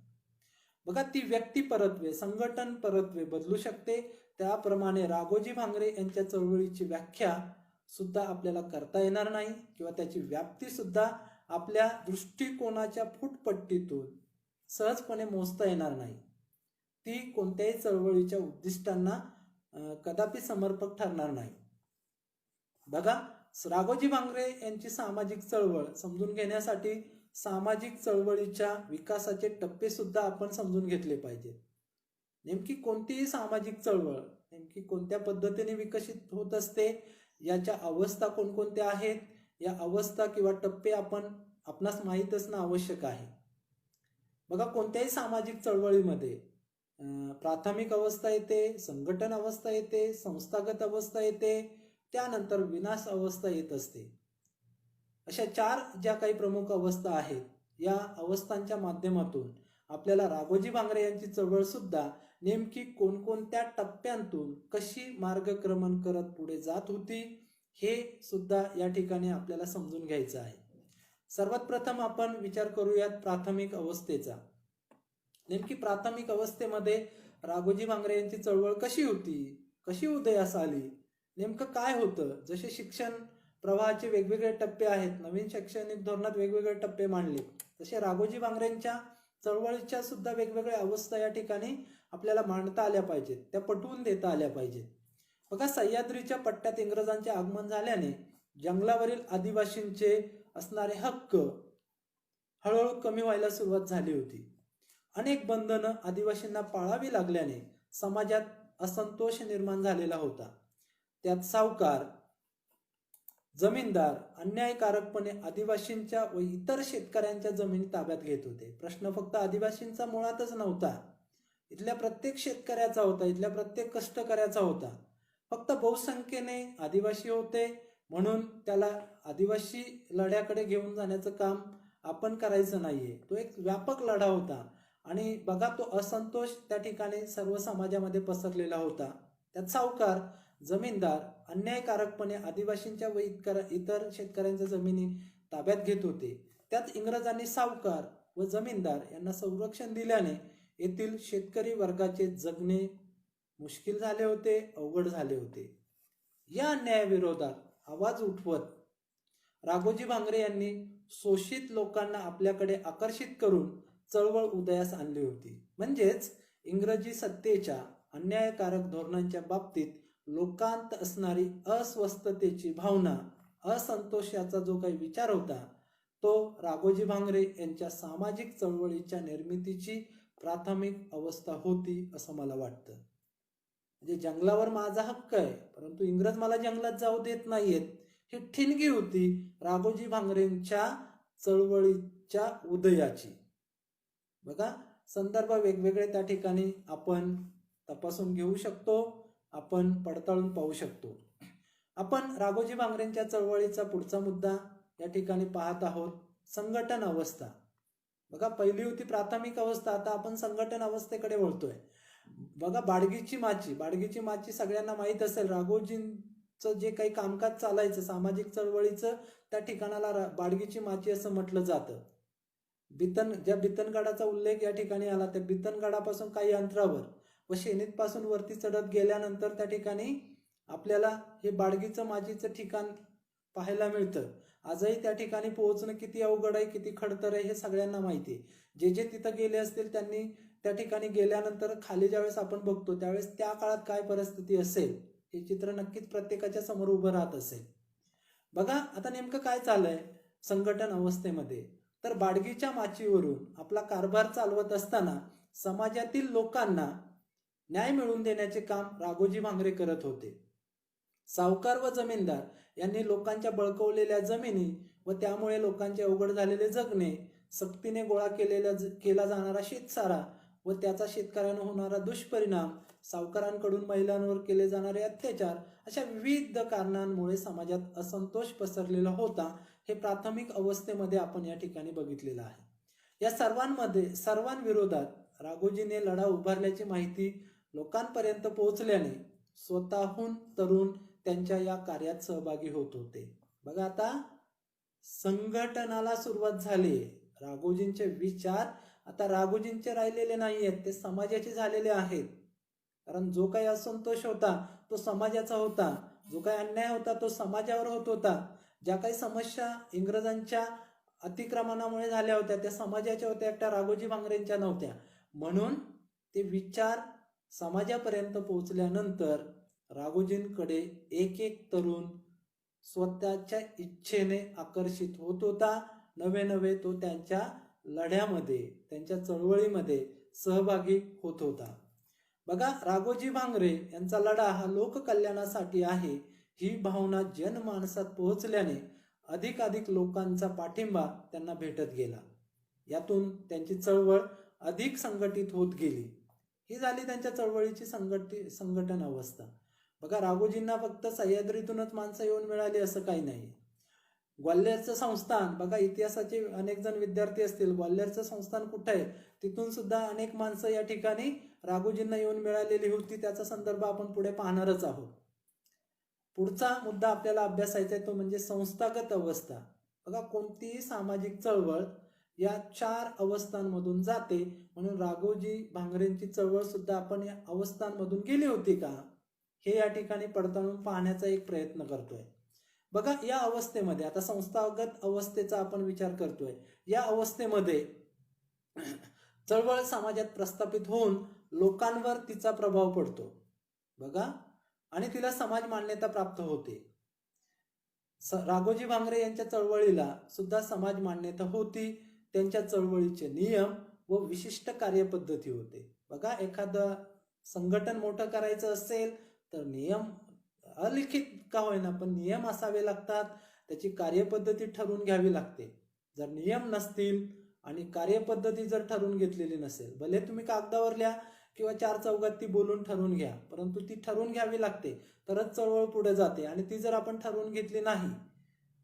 बघा, ती व्यक्ती परत्वे, संघटन परत्वे बदलू शकते. त्याप्रमाणे राघोजी भांगरे यांच्या चळवळीची व्याख्या सुद्धा आपल्याला करता येणार नाही किंवा त्याची व्याप्ती सुद्धा आपल्या दृष्टिकोनाच्या फुटपट्टीतून सहजपणे मोजता येणार नाही. ती कोणत्याही चळवळीच्या उद्दिष्टांना कदापि समर्पक ठरणार नाही. बघा, राघोजी भांगरे यांची सामाजिक चळवळ समजून घेण्यासाठी सामाजिक चळवळीच्या विकासाचे टप्पे सुद्धा आपण समजून घेतले पाहिजे. नेमकी कोणतीही सामाजिक चळवळ नेमकी कोणत्या पद्धतीने विकसित होत असते, याच्या अवस्था कोणकोणत्या आहेत, या अवस्था किंवा टप्पे आपणास माहीत असणं आवश्यक आहे. बघा, कोणत्याही सामाजिक चळवळीमध्ये प्राथमिक अवस्था येते, संघटन अवस्था येते, संस्थागत अवस्था येते, त्यानंतर विनाश अवस्था येत असते. अशा 4 ज्या काही प्रमुख अवस्था आहेत, या अवस्थांच्या माध्यमातून आपल्याला राघोजी भांगरे यांची चळवळ सुद्धा नेमकी कोणकोणत्या टप्प्यांतून कशी मार्गक्रमण करत पुढे जात होती, हे सुद्धा या ठिकाणी आपल्याला समजून घ्यायचं आहे. सर्वात प्रथम आपण विचार करूयात प्राथमिक अवस्थेचा. नेमकी प्राथमिक अवस्थेमध्ये राघोजी भांगरे यांची चळवळ कशी होती, कशी उदयास आली, नेमकं काय होतं. जसे शिक्षण प्रवाहाचे वेगवेगळे टप्पे आहेत, नवीन शैक्षणिक धोरणात वेगवेगळे टप्पे मांडले, तसे राघोजी भांगरेंच्या चळवळीच्या सुद्धा वेगवेगळ्या अवस्था या ठिकाणी आपल्याला मांडता आल्या पाहिजेत, त्या पटवून देता आल्या पाहिजेत. बघा, सह्याद्रीच्या पट्ट्यात इंग्रजांचे आगमन झाल्याने जंगलावरील आदिवासींचे असणारे हक्क हळूहळू कमी व्हायला सुरुवात झाली होती. अनेक बंधनं आदिवासींना पाळावी लागल्याने समाजात असंतोष निर्माण झालेला होता. त्यात सावकार, जमीनदार अन्यायकारकपणे आदिवासींच्या व इतर शेतकऱ्यांच्या जमिनी ताब्यात घेत होते. प्रश्न फक्त आदिवासींचा मुळातच नव्हता, इथल्या प्रत्येक शेतकऱ्याचा होता, इथल्या प्रत्येक कष्टकऱ्याचा होता. फक्त बहुसंख्येने आदिवासी होते म्हणून त्याला आदिवासी लढ्याकडे घेऊन जाण्याचं काम आपण करायचं नाहीये. तो एक व्यापक लढा होता आणि बघा, तो असंतोष त्या ठिकाणी सर्व समाजामध्ये पसरलेला होता. त्यात सावकार, जमीनदार अन्यायकारकपणे आदिवासींच्या व इतर शेतकऱ्यांच्या जमिनी ताब्यात घेत होते. त्यात इंग्रजांनी सावकार व जमीनदार यांना संरक्षण दिल्याने येथील शेतकरी वर्गाचे जगणे मुश्किल झाले होते, अवघड झाले होते. या अन्यायाविरोधात आवाज उठवत राघोजी भांगरे यांनी शोषित लोकांना आपल्याकडे आकर्षित करून चळवळ उदयास आणली होती. म्हणजेच इंग्रजी सत्तेच्या अन्यायकारक धोरणांच्या बाबतीत लोकांत असणारी अस्वस्थतेची भावना, असंतोषाचा जो काही विचार होता, तो राघोजी भांगरे यांच्या सामाजिक चळवळीच्या निर्मितीची प्राथमिक अवस्था होती असं मला वाटतं. म्हणजे जंगलावर माझा हक्क आहे, परंतु इंग्रज मला जंगलात जाऊ देत नाहीयेत, ही ठिणगी होती राघोजी भांगरेंच्या चळवळीच्या उदयाची. बघा, संदर्भ वेगवेगळे त्या ठिकाणी आपण तपासून घेऊ शकतो, आपण पडताळून पाहू शकतो. आपण राघोजी भांगरेंच्या चळवळीचा पुढचा मुद्दा या ठिकाणी पाहत आहोत, संघटन अवस्था. बघा, पहिली होती प्राथमिक अवस्था, आता आपण संघटन अवस्थेकडे वळतोय. बघा, बाडगीची माची सगळ्यांना माहीत असेल. राघोजींचं जे काही कामकाज चालायचं सामाजिक चळवळीचं, त्या ठिकाणाला बाडगीची माची असं म्हटलं जातं. ज्या बितनगडाचा उल्लेख या ठिकाणी आला, त्या बितनगडापासून काही अंतरावर व शेनीत पासून वरती चढत गेल्यानंतर त्या ठिकाणी आपल्याला हे बाडगीचं माचीचं ठिकाण पाहायला मिळतं. आजही त्या ठिकाणी पोहोचणं किती अवघड आहे, किती खडतर आहे, हे सगळ्यांना माहिती आहे. जे तिथं गेले असतील त्यांनी त्या ठिकाणी गेल्यानंतर खाली ज्यावेळेस आपण बघतो त्यावेळेस त्या काळात काय परिस्थिती असेल हे चित्र नक्कीच प्रत्येकाच्या समोर उभं राहत असेल. बघा, आता नेमकं काय चाललंय संघटन अवस्थेमध्ये, तर बाडगीच्या माचीवरून आपला कारभार चालवत असताना समाजातील लोकांना न्याय मिळवून देण्याचे काम राघोजी भांगरे करत होते. सावकार व जमीनदार यांनी लोकांच्या बळकवलेल्या जमिनी व त्यामुळे लोकांचे अवघड झालेले जगणे, सक्तीने गोळा केला जाणारा शेतसारा व त्याचा शेतकऱ्यांना होणारा दुष्परिणाम, सावकारांकडून महिलांवर केले जाणारे अत्याचार, अशा विविध कारणांमुळे समाजात असंतोष पसरलेला होता. हे प्राथमिक अवस्थेमध्ये आपण या ठिकाणी बघितलेलं आहे. या सर्वांविरोधात राघोजीने लढा उभारल्याची माहिती लोकांपर्यंत पोहोचल्याने स्वतःहून तरुण त्यांच्या या कार्यात सहभागी होत होते. बघा, आता संघटनाला सुरुवात झाली. राघोजींचे विचार आता राघोजींचे राहिलेले नाही आहेत, ते समाजाचे झालेले आहेत. कारण जो काही असंतोष होता तो समाजाचा होता, जो काही अन्याय होता तो समाजावर होत होता, ज्या काही समस्या इंग्रजांच्या अतिक्रमणामुळे झाल्या होत्या त्या समाजाच्या होत्या, एकट्या राघोजी भांगरेंच्या नव्हत्या. म्हणून ते विचार समाजापर्यंत पोहोचल्यानंतर राघोजींकडे एक एक तरुण स्वतःच्या इच्छेने आकर्षित होत होता. नवे नवे तो त्यांच्या लढ्यामध्ये, त्यांच्या चळवळीमध्ये सहभागी होत होता. बघा, राघोजी भांगरे यांचा लढा हा लोककल्याणासाठी आहे, ही भावना जनमानसात पोहोचल्याने अधिकाधिक लोकांचा पाठिंबा त्यांना भेटत गेला. यातून त्यांची चळवळ अधिक संघटित होत गेली. ही झाली त्यांच्या चळवळीची संघटन अवस्था. बघा, राघोजींना फक्त सह्याद्रीतूनच माणसं येऊन मिळाली असं काही नाही. ग्वाल्हेरचं संस्थान, बघा, इतिहासाचे अनेक जण विद्यार्थी असतील, ग्वाल्हेरचं संस्थान कुठं आहे, तिथून सुद्धा अनेक माणसं या ठिकाणी राघोजींना येऊन मिळालेली होती. त्याचा संदर्भ आपण पुढे पाहणारच आहोत. पुढचा मुद्दा आपल्याला अभ्यासायचा आहे तो म्हणजे संस्थागत अवस्था. बघा, कोणतीही सामाजिक चळवळ या 4 अवस्थांमधून जाते, म्हणून राघोजी भांगरेंची चळवळ सुद्धा आपण या अवस्थांमधून गेली होती का, हे या ठिकाणी पडताळून पाहण्याचा एक प्रयत्न करतोय. बघा, या अवस्थेमध्ये आता संस्थागत अवस्थेचा आपण विचार करतोय. या अवस्थेमध्ये चळवळ समाजात प्रस्थापित होऊन लोकांवर तिचा प्रभाव पडतो. बघा, आणि तिला समाज मान्यता प्राप्त होते. राघोजी भांगरे यांच्या चळवळीला सुद्धा समाज मान्यता होती. त्यांच्या चळवळीचे नियम व विशिष्ट कार्यपद्धती होते. बघा, एखादं संघटन मोठं करायचं असेल तर नियम अलिखित का होईना पण नियम असावे लागतात, त्याची कार्यपद्धती ठरवून घ्यावी लागते. जर नियम नसतील आणि कार्यपद्धती जर ठरवून घेतलेली नसेल, भले तुम्ही कागदावर लिहा किंवा 4 चौघात ती बोलून ठरवून घ्या, परंतु ती ठरवून घ्यावी लागते, तरच चळवळ पुढे जाते. आणि ती जर आपण ठरवून घेतली नाही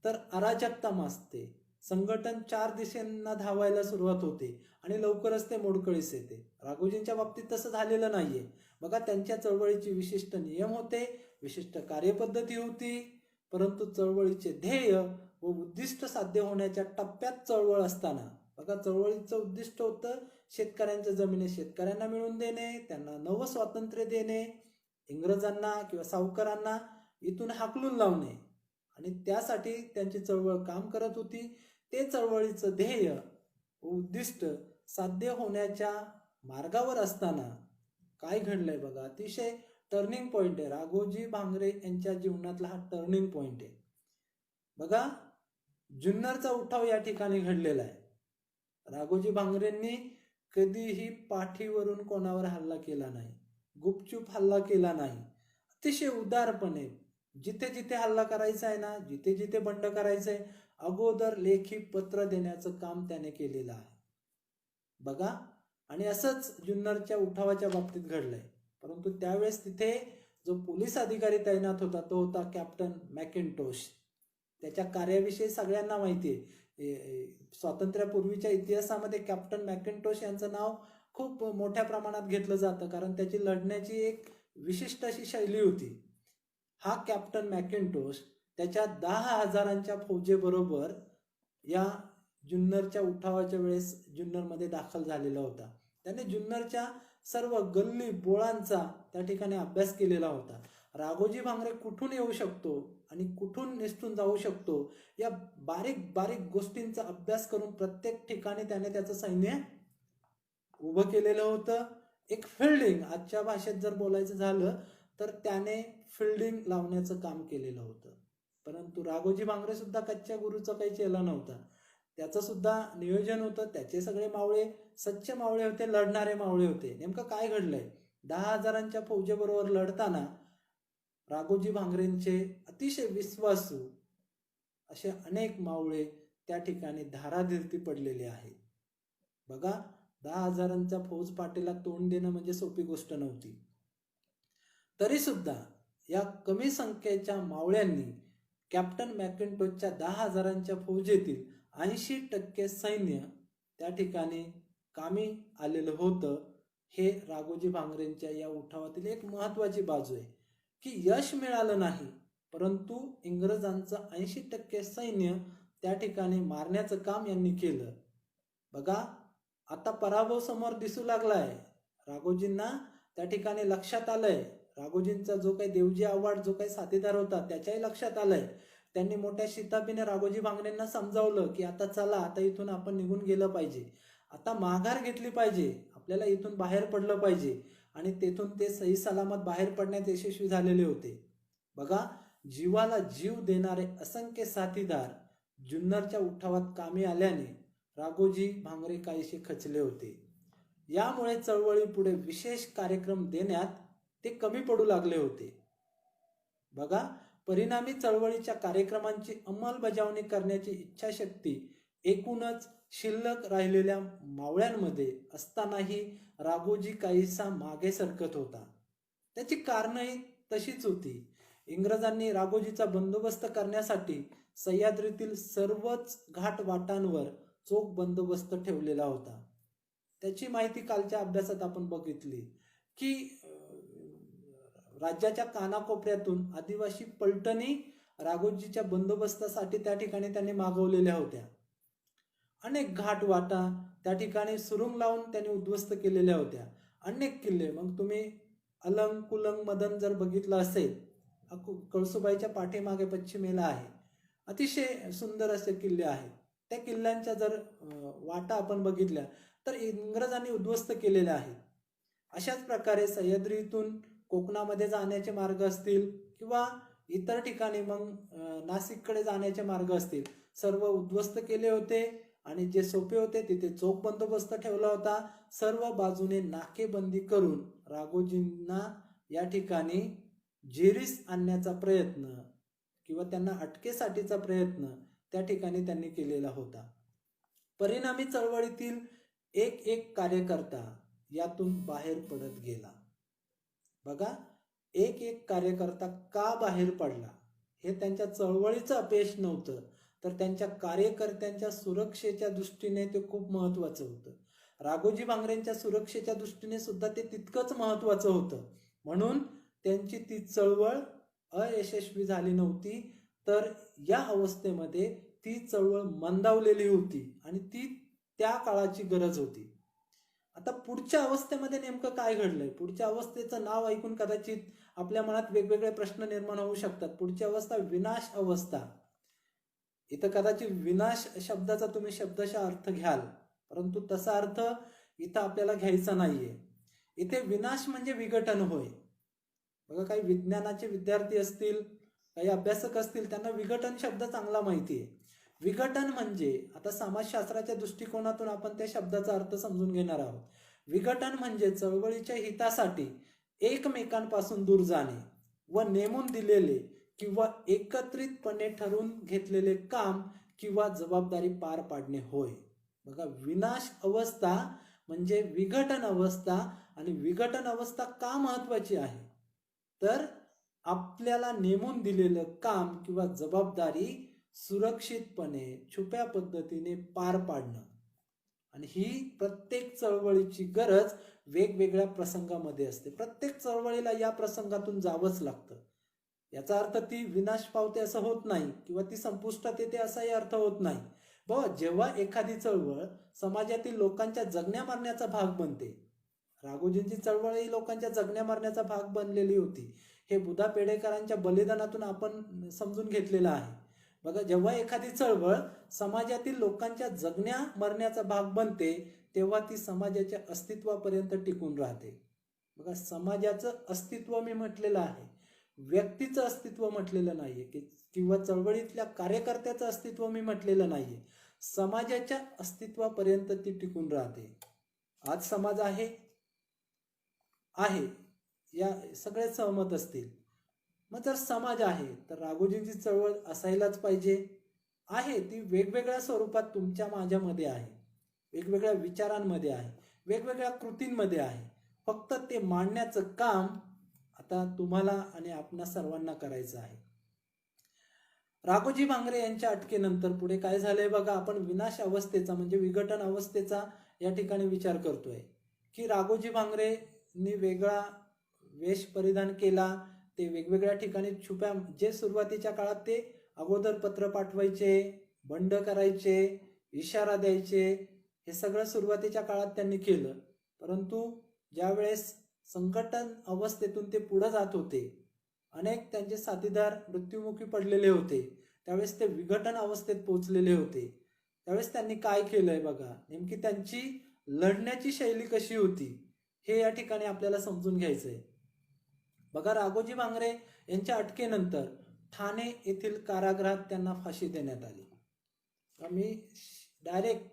तर अराजकता माजते, संघटन 4 दिशेंना धावायला सुरुवात होते आणि लवकरच ते मोडकळीस येते. राघोजींच्या बाबतीत तसं झालेलं नाहीये. बघा, त्यांच्या चळवळीची विशिष्ट नियम होते, विशिष्ट कार्यपद्धती होती, परंतु चळवळीचे ध्येय व उद्दिष्ट साध्य होण्याच्या टप्प्यात चळवळ असताना, बघा, चळवळीचं उद्दिष्ट होतं शेतकऱ्यांच्या जमिनी शेतकऱ्यांना मिळवून देणे, त्यांना नवं स्वातंत्र्य देणे, इंग्रजांना किंवा सावकारांना इथून हाकलून लावणे, आणि त्यासाठी त्यांची चळवळ काम करत होती. ते चळवळीचं ध्येय व उद्दिष्ट साध्य होण्याच्या मार्गावर असताना काय घडलंय बघा, अतिशय टर्निंग पॉइंट आहे. राघोजी भांगरे यांच्या जीवनातला हा टर्निंग पॉइंट आहे. बघा, जुन्नरचा उठाव या ठिकाणी घडलेला आहे. राघोजी भांगरेंनी कधीही पाठीवरून कोणावर हल्ला केला नाही, गुपचूप हल्ला केला नाही. अतिशय उदारपणे जिथे जिथे हल्ला करायचा आहे ना, जिथे जिथे बंड करायचंय, अगोदर लेखी पत्र देण्याचं काम त्याने केलेलं आहे. बघा, आणि असंच जुन्नरच्या उठावाच्या बाबतीत घडलंय. परंतु त्यावेळेस तिथे जो पोलीस अधिकारी तैनात होता तो होता कॅप्टन मॅकिंटोश. त्याच्या कार्याविषयी सगळ्यांना माहिती आहे. स्वातंत्र्यापूर्वीच्या इतिहासामध्ये कॅप्टन मॅकिंटोश यांचं नाव खूप मोठ्या प्रमाणात घेतलं जातं, कारण त्याची लढण्याची एक विशिष्ट अशी शैली होती. हा कॅप्टन मॅकिंटोश त्याच्या 10,000 फौजेबरोबर या जुन्नरच्या उठावाच्या वेळेस जुन्नरमध्ये दाखल झालेला होता. त्याने जुन्नरच्या सर्व गल्ली बोळांचा त्या ठिकाणी अभ्यास केलेला होता. राघोजी भांगरे कुठून येऊ शकतो आणि कुठून निसटून जाऊ शकतो या बारीक बारीक गोष्टींचा अभ्यास करून प्रत्येक ठिकाणी त्याने त्याचं सैन्य उभं केलेलं होतं. एक फिल्डिंग, आजच्या भाषेत जर बोलायचं झालं तर त्याने फिल्डिंग लावण्याचं काम केलेलं होतं. परंतु राघोजी भांगरे सुद्धा कच्च्या गुरूचं काही चेला नव्हता. त्याचं सुद्धा नियोजन होतं. त्याचे सगळे मावळे सच्चे मावळे होते, लढणारे मावळे होते. नेमकं काय घडलंय, 10,000 फौजेबरोबर लढताना राघोजी भांगरेंचे अतिशय विश्वासू असे अनेक मावळे त्या ठिकाणी धारातीर्थी पडलेले आहेत. बघा, 10,000च्या फौज पाटीला तोंड देणं म्हणजे सोपी गोष्ट नव्हती. तरी सुद्धा या कमी संख्येच्या मावळ्यांनी कॅप्टन मॅकिंटोशच्या 10,000च्या फौजेतील 80% सैन्य त्या ठिकाणी कामी आलेलं होतं. हे राघोजी भांगरेंच्या या उठावातील एक महत्वाची बाजू आहे की यश मिळालं नाही, परंतु इंग्रजांचं 80% सैन्य त्या ठिकाणी मारण्याचं काम यांनी केलं. बघा, आता पराभव समोर दिसू लागलाय. राघोजींना त्या ठिकाणी लक्षात आलंय, राघोजींचा जो काही देवजी आव्हाड जो काही साथीदार होता त्याच्याही लक्षात आलंय. त्यांनी मोठ्या शिताफीने राघोजी भांगरेंना समजावलं की आता चला, आता इथून आपण निघून गेलं पाहिजे, आता माघार घेतली पाहिजे, आपल्याला इथून बाहेर पडलं पाहिजे. आणि तेथून ते सही सलामत बाहेर पडण्यात यशस्वी झालेले होते. बघा, जीवाला जीव देणारे असंख्य साथीदार जुन्नरच्या उठावात कामी आल्याने राघोजी भांगरे काहीसे खचले होते. यामुळे चळवळीपुढे विशेष कार्यक्रम देण्यात ते कमी पडू लागले होते. बघा, परिणामी चळवळीच्या कार्यक्रमांची अंमलबजावणी करण्याची इच्छाशक्ती एकूणच शिल्लक राहिलेल्या मावळ्यांमध्ये असतानाही राघोजी काहीसा मागे सरकत होता. त्याची कारणंही तशीच होती. इंग्रजांनी राघोजीचा बंदोबस्त करण्यासाठी सह्याद्रीतील सर्वच घाटवाटांवर चोख बंदोबस्त ठेवलेला होता. त्याची माहिती कालच्या अभ्यासात आपण बघितली की राज्याच्या कानाकोपऱ्यातून आदिवासी पलटणी राघोजीच्या बंदोबस्तासाठी त्या ठिकाणी त्यांनी मागवलेल्या होत्या. अनेक घाटवाटा त्या ठिकाणी सुरुंग लावून त्यांनी उद्ध्वस्त केलेल्या होत्या. अनेक किल्ले, मग तुम्ही अलंग कुलंग मदन जर बघितलं असेल, कळसुबाईच्या पाठीमागे पश्चिमेला आहे, अतिशय सुंदर असे किल्ले आहेत. त्या किल्ल्यांच्या जर वाटा आपण बघितल्या तर इंग्रजांनी उद्ध्वस्त केलेल्या आहेत. अशाच प्रकारे सह्याद्रीतून कोकणामध्ये जाण्याचे मार्ग असतील किंवा इतर ठिकाणी मग नाशिककडे जाण्याचे मार्ग असतील, सर्व उद्ध्वस्त केले होते. आणि जे सोपे होते तिथे चोख बंदोबस्त ठेवला होता. सर्व बाजूने नाकेबंदी करून राघोजींना या ठिकाणी जेरीस आणण्याचा प्रयत्न किंवा त्यांना अटकेसाठीचा प्रयत्न त्या ठिकाणी त्यांनी केलेला होता. परिणामी चळवळीतील एक एक कार्यकर्ता यातून बाहेर पडत गेला. बघा, एक एक कार्यकर्ता का बाहेर पडला हे त्यांच्या चळवळीचं अपयश नव्हतं, तर त्यांच्या कार्यकर्त्यांच्या सुरक्षेच्या दृष्टीने ते खूप महत्वाचं होतं. राघोजी भांगरेंच्या सुरक्षेच्या दृष्टीने सुद्धा ते तितकंच महत्वाचं होतं. म्हणून त्यांची ती चळवळ अयशस्वी झाली नव्हती, तर या अवस्थेमध्ये ती चळवळ मंदावलेली होती आणि ती त्या काळाची गरज होती. आता पुढच्या अवस्थेमध्ये नेमकं काय घडलंय, पुढच्या अवस्थेचं नाव ऐकून कदाचित आपल्या मनात वेगवेगळे प्रश्न निर्माण होऊ शकतात. पुढची अवस्था विनाश अवस्था. इथं कदाचित विनाश शब्दाचा तुम्ही शब्दशः अर्थ घ्याल, परंतु तसा अर्थ इथं आपल्याला घ्यायचा नाहीये. इथे विनाश म्हणजे विघटन होय. बघा, काही विज्ञानाचे विद्यार्थी असतील, काही अभ्यासक असतील, त्यांना विघटन शब्द चांगला माहिती आहे. विघटन म्हणजे, आता समाजशास्त्राच्या दृष्टिकोनातून आपण त्या शब्दाचा अर्थ समजून घेणार आहोत. विघटन म्हणजे चळवळीच्या हितासाठी एकमेकांपासून दूर जाणे व नेमून दिलेले किंवा एकत्रितपणे ठरवून घेतलेले काम किंवा जबाबदारी पार पाडणे होय. बघा, विनाश अवस्था म्हणजे विघटन अवस्था. आणि विघटन अवस्था का महत्वाची आहे, तर आपल्याला नेमून दिलेलं काम किंवा जबाबदारी सुरक्षितपणे छुप्या पद्धतीने पार पाडणं. आणि ही प्रत्येक चळवळीची गरज वेगवेगळ्या प्रसंगामध्ये असते. प्रत्येक चळवळीला या प्रसंगातून जावंच लागतं. याचा अर्थ ती विनाश पावते असं होत नाही किंवा ती संपुष्टात येते असाही अर्थ होत नाही. बघा, जेव्हा एखादी चळवळ समाजातील लोकांच्या जगण्या मरण्याचा भाग बनते, राघोजींची चळवळ ही लोकांच्या जगण्या मरण्याचा भाग बनलेली होती. हे बुधा पेढेकरांच्या बलिदानातून आपण समजून घेतलेलं आहे. बघा, जेव्हा एखादी चळवळ समाजातील लोकांच्या जगण्या मरण्याचा भाग बनते, तेव्हा ती समाजाच्या अस्तित्वापर्यंत टिकून राहते. बघा, समाजाचं अस्तित्व मी म्हटलेलं आहे, व्यक्तीचं अस्तित्व म्हटलेलं नाहीये किंवा चळवळीतल्या कार्यकर्त्याचं अस्तित्व मी म्हटलेलं नाहीये. समाजाच्या अस्तित्वापर्यंत ती टिकून राहते. आज समाज आहे या सगळे सहमत असतील. मग जर समाज आहे तर राघोजींची चळवळ असायलाच पाहिजे. आहे ती वेगवेगळ्या स्वरूपात तुमच्या माझ्यामध्ये आहे, वेगवेगळ्या विचारांमध्ये आहे, वेगवेगळ्या कृतींमध्ये आहे. फक्त ते मांडण्याचं काम आता तुम्हाला आणि आपणा सर्वांना करायचं आहे. राघोजी भांगरे यांच्या अटकेनंतर पुढे काय झालंय बघा. आपण विनाश अवस्थेचा म्हणजे विघटन अवस्थेचा या ठिकाणी विचार करतोय की राघोजी भांगरेंनी वेगळा वेश परिधान केला. ते वेगवेगळ्या ठिकाणी छुप्या, जे सुरुवातीच्या काळात ते अगोदर पत्र पाठवायचे, बंड करायचे, इशारा द्यायचे, हे सगळं सुरुवातीच्या काळात त्यांनी केलं. परंतु ज्यावेळेस संघटन अवस्थेतून ते पुढे जात होते, अनेक त्यांचे साथीदार मृत्युमुखी पडलेले होते, त्यावेळेस ते विघटन अवस्थेत पोहोचलेले होते. त्यावेळेस त्यांनी काय केलंय बघा. नेमकी त्यांची लढण्याची शैली कशी होती हे या ठिकाणी आपल्याला समजून घ्यायचंय. बघा, राघोजी भांगरे यांच्या अटकेनंतर ठाणे येथील कारागृहात त्यांना फाशी देण्यात आली. मी डायरेक्ट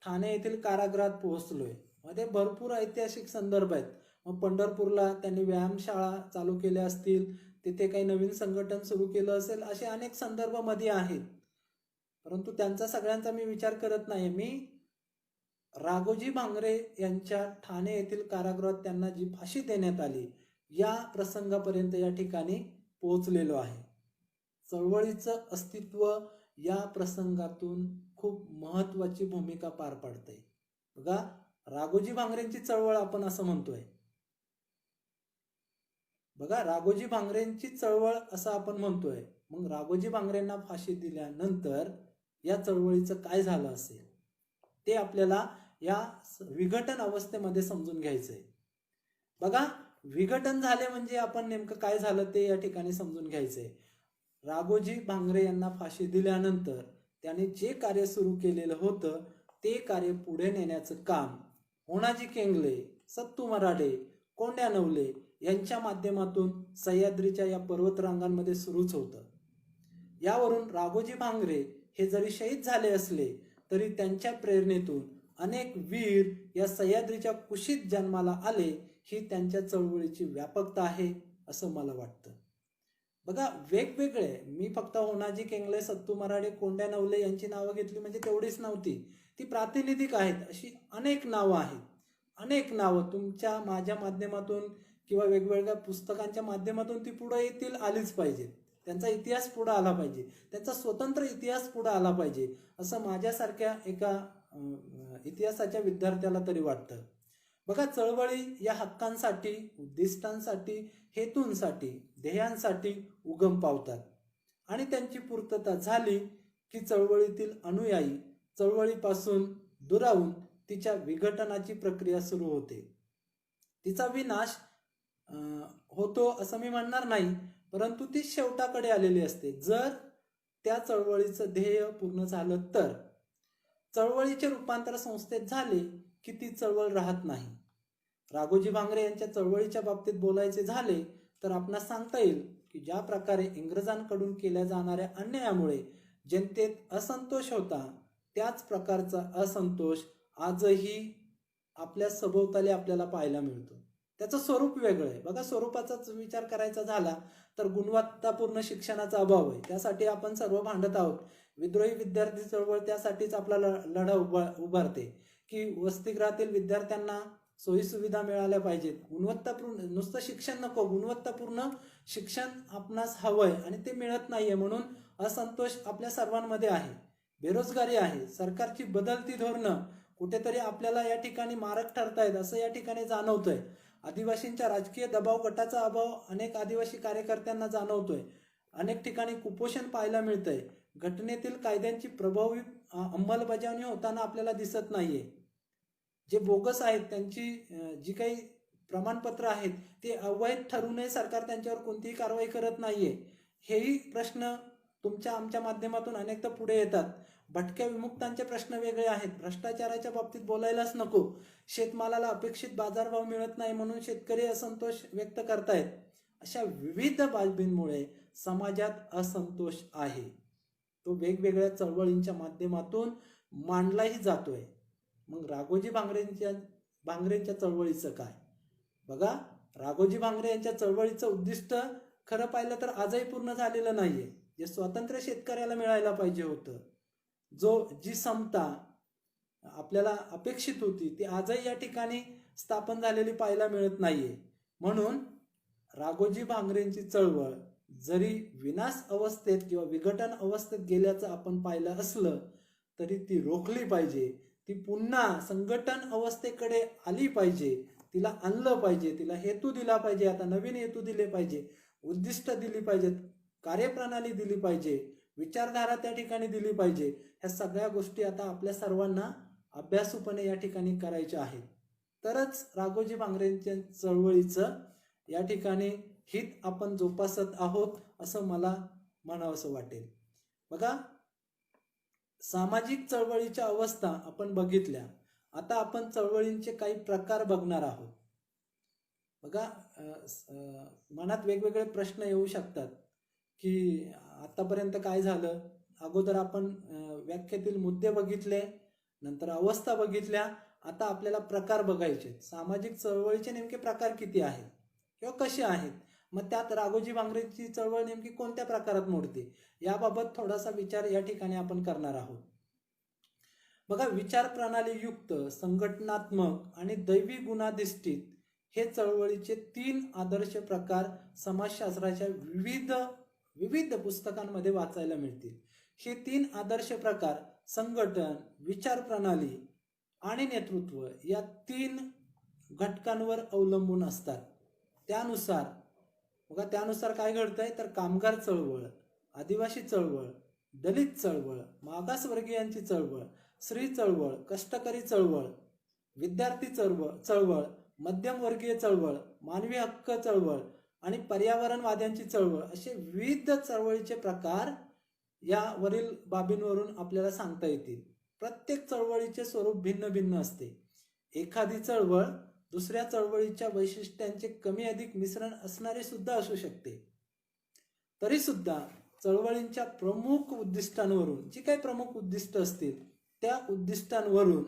ठाणे येथील कारागृहात पोहोचलोय. मध्ये भरपूर ऐतिहासिक संदर्भ आहेत. मग पंढरपूरला त्यांनी व्यायामशाळा चालू केल्या असतील, तिथे काही नवीन संघटन सुरू केलं असेल, असे अनेक संदर्भ मध्ये आहेत. परंतु त्यांचा सगळ्यांचा मी विचार करत नाही. मी राघोजी भांगरे यांच्या ठाणे येथील कारागृहात त्यांना जी फाशी देण्यात आली या प्रसंगापर्यंत या ठिकाणी पोहोचलेलो आहे. चळवळीचं अस्तित्व या प्रसंगातून खूप महत्वाची भूमिका पार पाडते. बघा, राघोजी भांगरेंची चळवळ आपण असं म्हणतोय. बघा, राघोजी भांगरेंची चळवळ असं आपण म्हणतोय. मग राघोजी भांगरेंना फाशी दिल्यानंतर या चळवळीचं काय झालं असेल ते आपल्याला या विघटन अवस्थेमध्ये समजून घ्यायचंय. बघा, विघटन झाले म्हणजे आपण नेमकं काय झालं ते या ठिकाणी समजून घ्यायचंय. राघोजी भांगरे यांना फाशी दिल्यानंतर त्यांनी जे कार्य सुरू केलेलं होतं ते कार्य पुढे नेण्याचं काम होणाजी केंगले, सत्तू मराडे, कोंड्या नवले यांच्या माध्यमातून सह्याद्रीच्या या पर्वतरांगांमध्ये सुरूच होतं. यावरून राघोजी भांगरे हे जरी शहीद झाले असले तरी त्यांच्या प्रेरणेतून अनेक वीर या सह्याद्रीच्या कुशीत जन्माला आले. ही त्यांच्या चळवळीची व्यापकता आहे असं मला वाटतं. बघा, वेगवेगळे, मी फक्त होणाजी केंगले, सत्तू मराडे, कोंड्या नवले यांची नावं घेतली म्हणजे तेवढीच नव्हती, ती प्रातिनिधिक आहेत. अशी अनेक नावं आहेत. अनेक नावं तुमच्या माझ्या माध्यमातून किंवा वेगवेगळ्या पुस्तकांच्या माध्यमातून ती पुढे येतील, आलीच पाहिजेत. त्यांचा इतिहास पुढे आला पाहिजे, त्यांचा स्वतंत्र इतिहास पुढे आला पाहिजे असं माझ्यासारख्या एका इतिहासाच्या विद्यार्थ्याला तरी वाटतं. बघा, चळवळी या हक्कांसाठी, उद्दिष्टांसाठी, हेतूंसाठी, ध्येयांसाठी उगम पावतात आणि त्यांची पूर्तता झाली की चळवळीतील अनुयायी चळवळीपासून दुरावून तिच्या विघटनाची प्रक्रिया सुरू होते. तिचा विनाश होतो असं मी म्हणणार नाही, परंतु ती शेवटाकडे आलेली असते जर त्या चळवळीचं ध्येय पूर्ण झालं तर. चळवळीचे रूपांतर संस्थेत झाले की ती चळवळ राहत नाही. राघोजी भांगरे यांच्या चळवळीच्या बाबतीत बोलायचे झाले तर आपणास सांगता येईल की ज्या प्रकारे इंग्रजांकडून केल्या जाणाऱ्या अन्यायामुळे जनतेत असंतोष होता, त्याच प्रकारचा असंतोष आजही आपल्या सभोवताली आपल्याला पाहायला मिळतो. त्याचं स्वरूप वेगळं आहे. बघा, स्वरूपाचाच विचार करायचा झाला तर गुणवत्तापूर्ण शिक्षणाचा अभाव आहे, त्यासाठी आपण सर्व भांडत आहोत. विद्रोही विद्यार्थी चळवळ त्यासाठीच आपला लढा उभारते की वसतिगृहातील विद्यार्थ्यांना सोयी सुविधा मिळाल्या पाहिजेत. गुणवत्तापूर्ण, नुसतं शिक्षण नको, गुणवत्तापूर्ण शिक्षण आपणास हवंय आणि ते मिळत नाहीये, म्हणून असंतोष आपल्या सर्वांमध्ये आहे. बेरोजगारी आहे. सरकारची बदलती धोरणं कुठेतरी आपल्याला या ठिकाणी मारक ठरतायत असं या ठिकाणी जाणवतंय. आदिवासींच्या राजकीय दबाव गटाचा अभाव अनेक आदिवासी कार्यकर्त्यांना जाणवतोय. अनेक ठिकाणी कुपोषण पाहायला मिळतंय. घटनेतील कायद्यांची प्रभावी अंमलबजावणी होताना आपल्याला दिसत नाहीये. जे बोगस आहेत, त्यांची जी काही प्रमाणपत्र आहेत ते अवैध ठरू नये, सरकार त्यांच्यावर कोणतीही कारवाई करत नाहीये. हेही प्रश्न तुमच्या आमच्या माध्यमातून अनेकदा पुढे येतात. भटक्या विमुक्तांचे प्रश्न वेगळे आहेत. भ्रष्टाचाराच्या बाबतीत बोलायलाच नको. शेतमालाला अपेक्षित बाजारभाव मिळत नाही म्हणून शेतकरी असंतोष व्यक्त करतायत. अशा विविध बाबींमुळे समाजात असंतोष आहे. तो वेगवेगळ्या चळवळींच्या माध्यमातून मांडलाही जातोय. मग राघोजी भांगरेंच्या चळवळीचं काय? बघा, राघोजी भांगरे यांच्या चळवळीचं उद्दिष्ट खरं पाहिलं तर आजही पूर्ण झालेलं नाहीये. जे स्वातंत्र्य शेतकऱ्याला मिळायला पाहिजे होतं, जी समता, आपल्याला अपेक्षित होती ती आजही या ठिकाणी स्थापन झालेली पाहायला मिळत नाहीये. म्हणून राघोजी भांगरेंची चळवळ जरी विनाश अवस्थेत किंवा विघटन अवस्थेत गेल्याचं आपण पाहिलं असलं तरी ती रोखली पाहिजे, ती पुन्हा संघटन अवस्थेकडे आली पाहिजे, तिला आणलं पाहिजे, तिला हेतू दिला पाहिजे, आता नवीन हेतू दिले पाहिजे, उद्दिष्ट दिली पाहिजेत, कार्यप्रणाली दिली पाहिजे, विचारधारा त्या ठिकाणी दिली पाहिजे. ह्या सगळ्या गोष्टी आता आपल्या सर्वांना अभ्यासूपणे या ठिकाणी करायच्या आहेत. तरच राघोजी भांगरेंच्या चळवळीचं या ठिकाणी हित आपण जोपासत आहोत असं मला म्हणावंसं वाटेल. बघा, सामाजिक चळवळीच्या अवस्था आपण बघितल्या. आता आपण चळवळींचे काही प्रकार बघणार आहोत. बघा, मनात वेगवेगळे प्रश्न येऊ शकतात की आतापर्यंत काय झालं. अगोदर आपण व्याख्येतील मुद्दे बघितले, नंतर अवस्था बघितल्या, आता आपल्याला प्रकार बघायचे. सामाजिक चळवळीचे नेमके प्रकार किती आहेत किंवा कसे आहेत, मग त्यात राघोजी भांगरेंची चळवळ नेमकी कोणत्या प्रकारात मोडते याबाबत थोडासा विचार या ठिकाणी आपण करणार आहोत. बघा, विचार प्रणाली युक्त, संघटनात्मक आणि दैवी गुणाधिष्ठित हे चळवळीचे 3 आदर्श प्रकार समाजशास्त्राच्या विविध पुस्तकांमध्ये वाचायला मिळतील. हे 3 आदर्श प्रकार संघटन, विचार प्रणाली आणि नेतृत्व या 3 घटकांवर अवलंबून असतात. त्यानुसार काय घडतंय तर कामगार चळवळ, आदिवासी चळवळ, दलित चळवळ, मागासवर्गीयांची चळवळ, स्त्री चळवळ, कष्टकरी चळवळ, विद्यार्थी चळवळ, मध्यमवर्गीय चळवळ, मानवी हक्क चळवळ आणि पर्यावरणवाद्यांची चळवळ असे विविध चळवळीचे प्रकार यावरील बाबींवरून आपल्याला सांगता येतील. प्रत्येक चळवळीचे स्वरूप भिन्न भिन्न असते. एखादी चळवळ दुसऱ्या चळवळीच्या वैशिष्ट्यांचे कमी अधिक मिश्रण असणारे सुद्धा असू शकते. तरी सुद्धा चळवळींच्या प्रमुख उद्दिष्टांवरून, जी काही प्रमुख उद्दिष्ट असतील त्या उद्दिष्टांवरून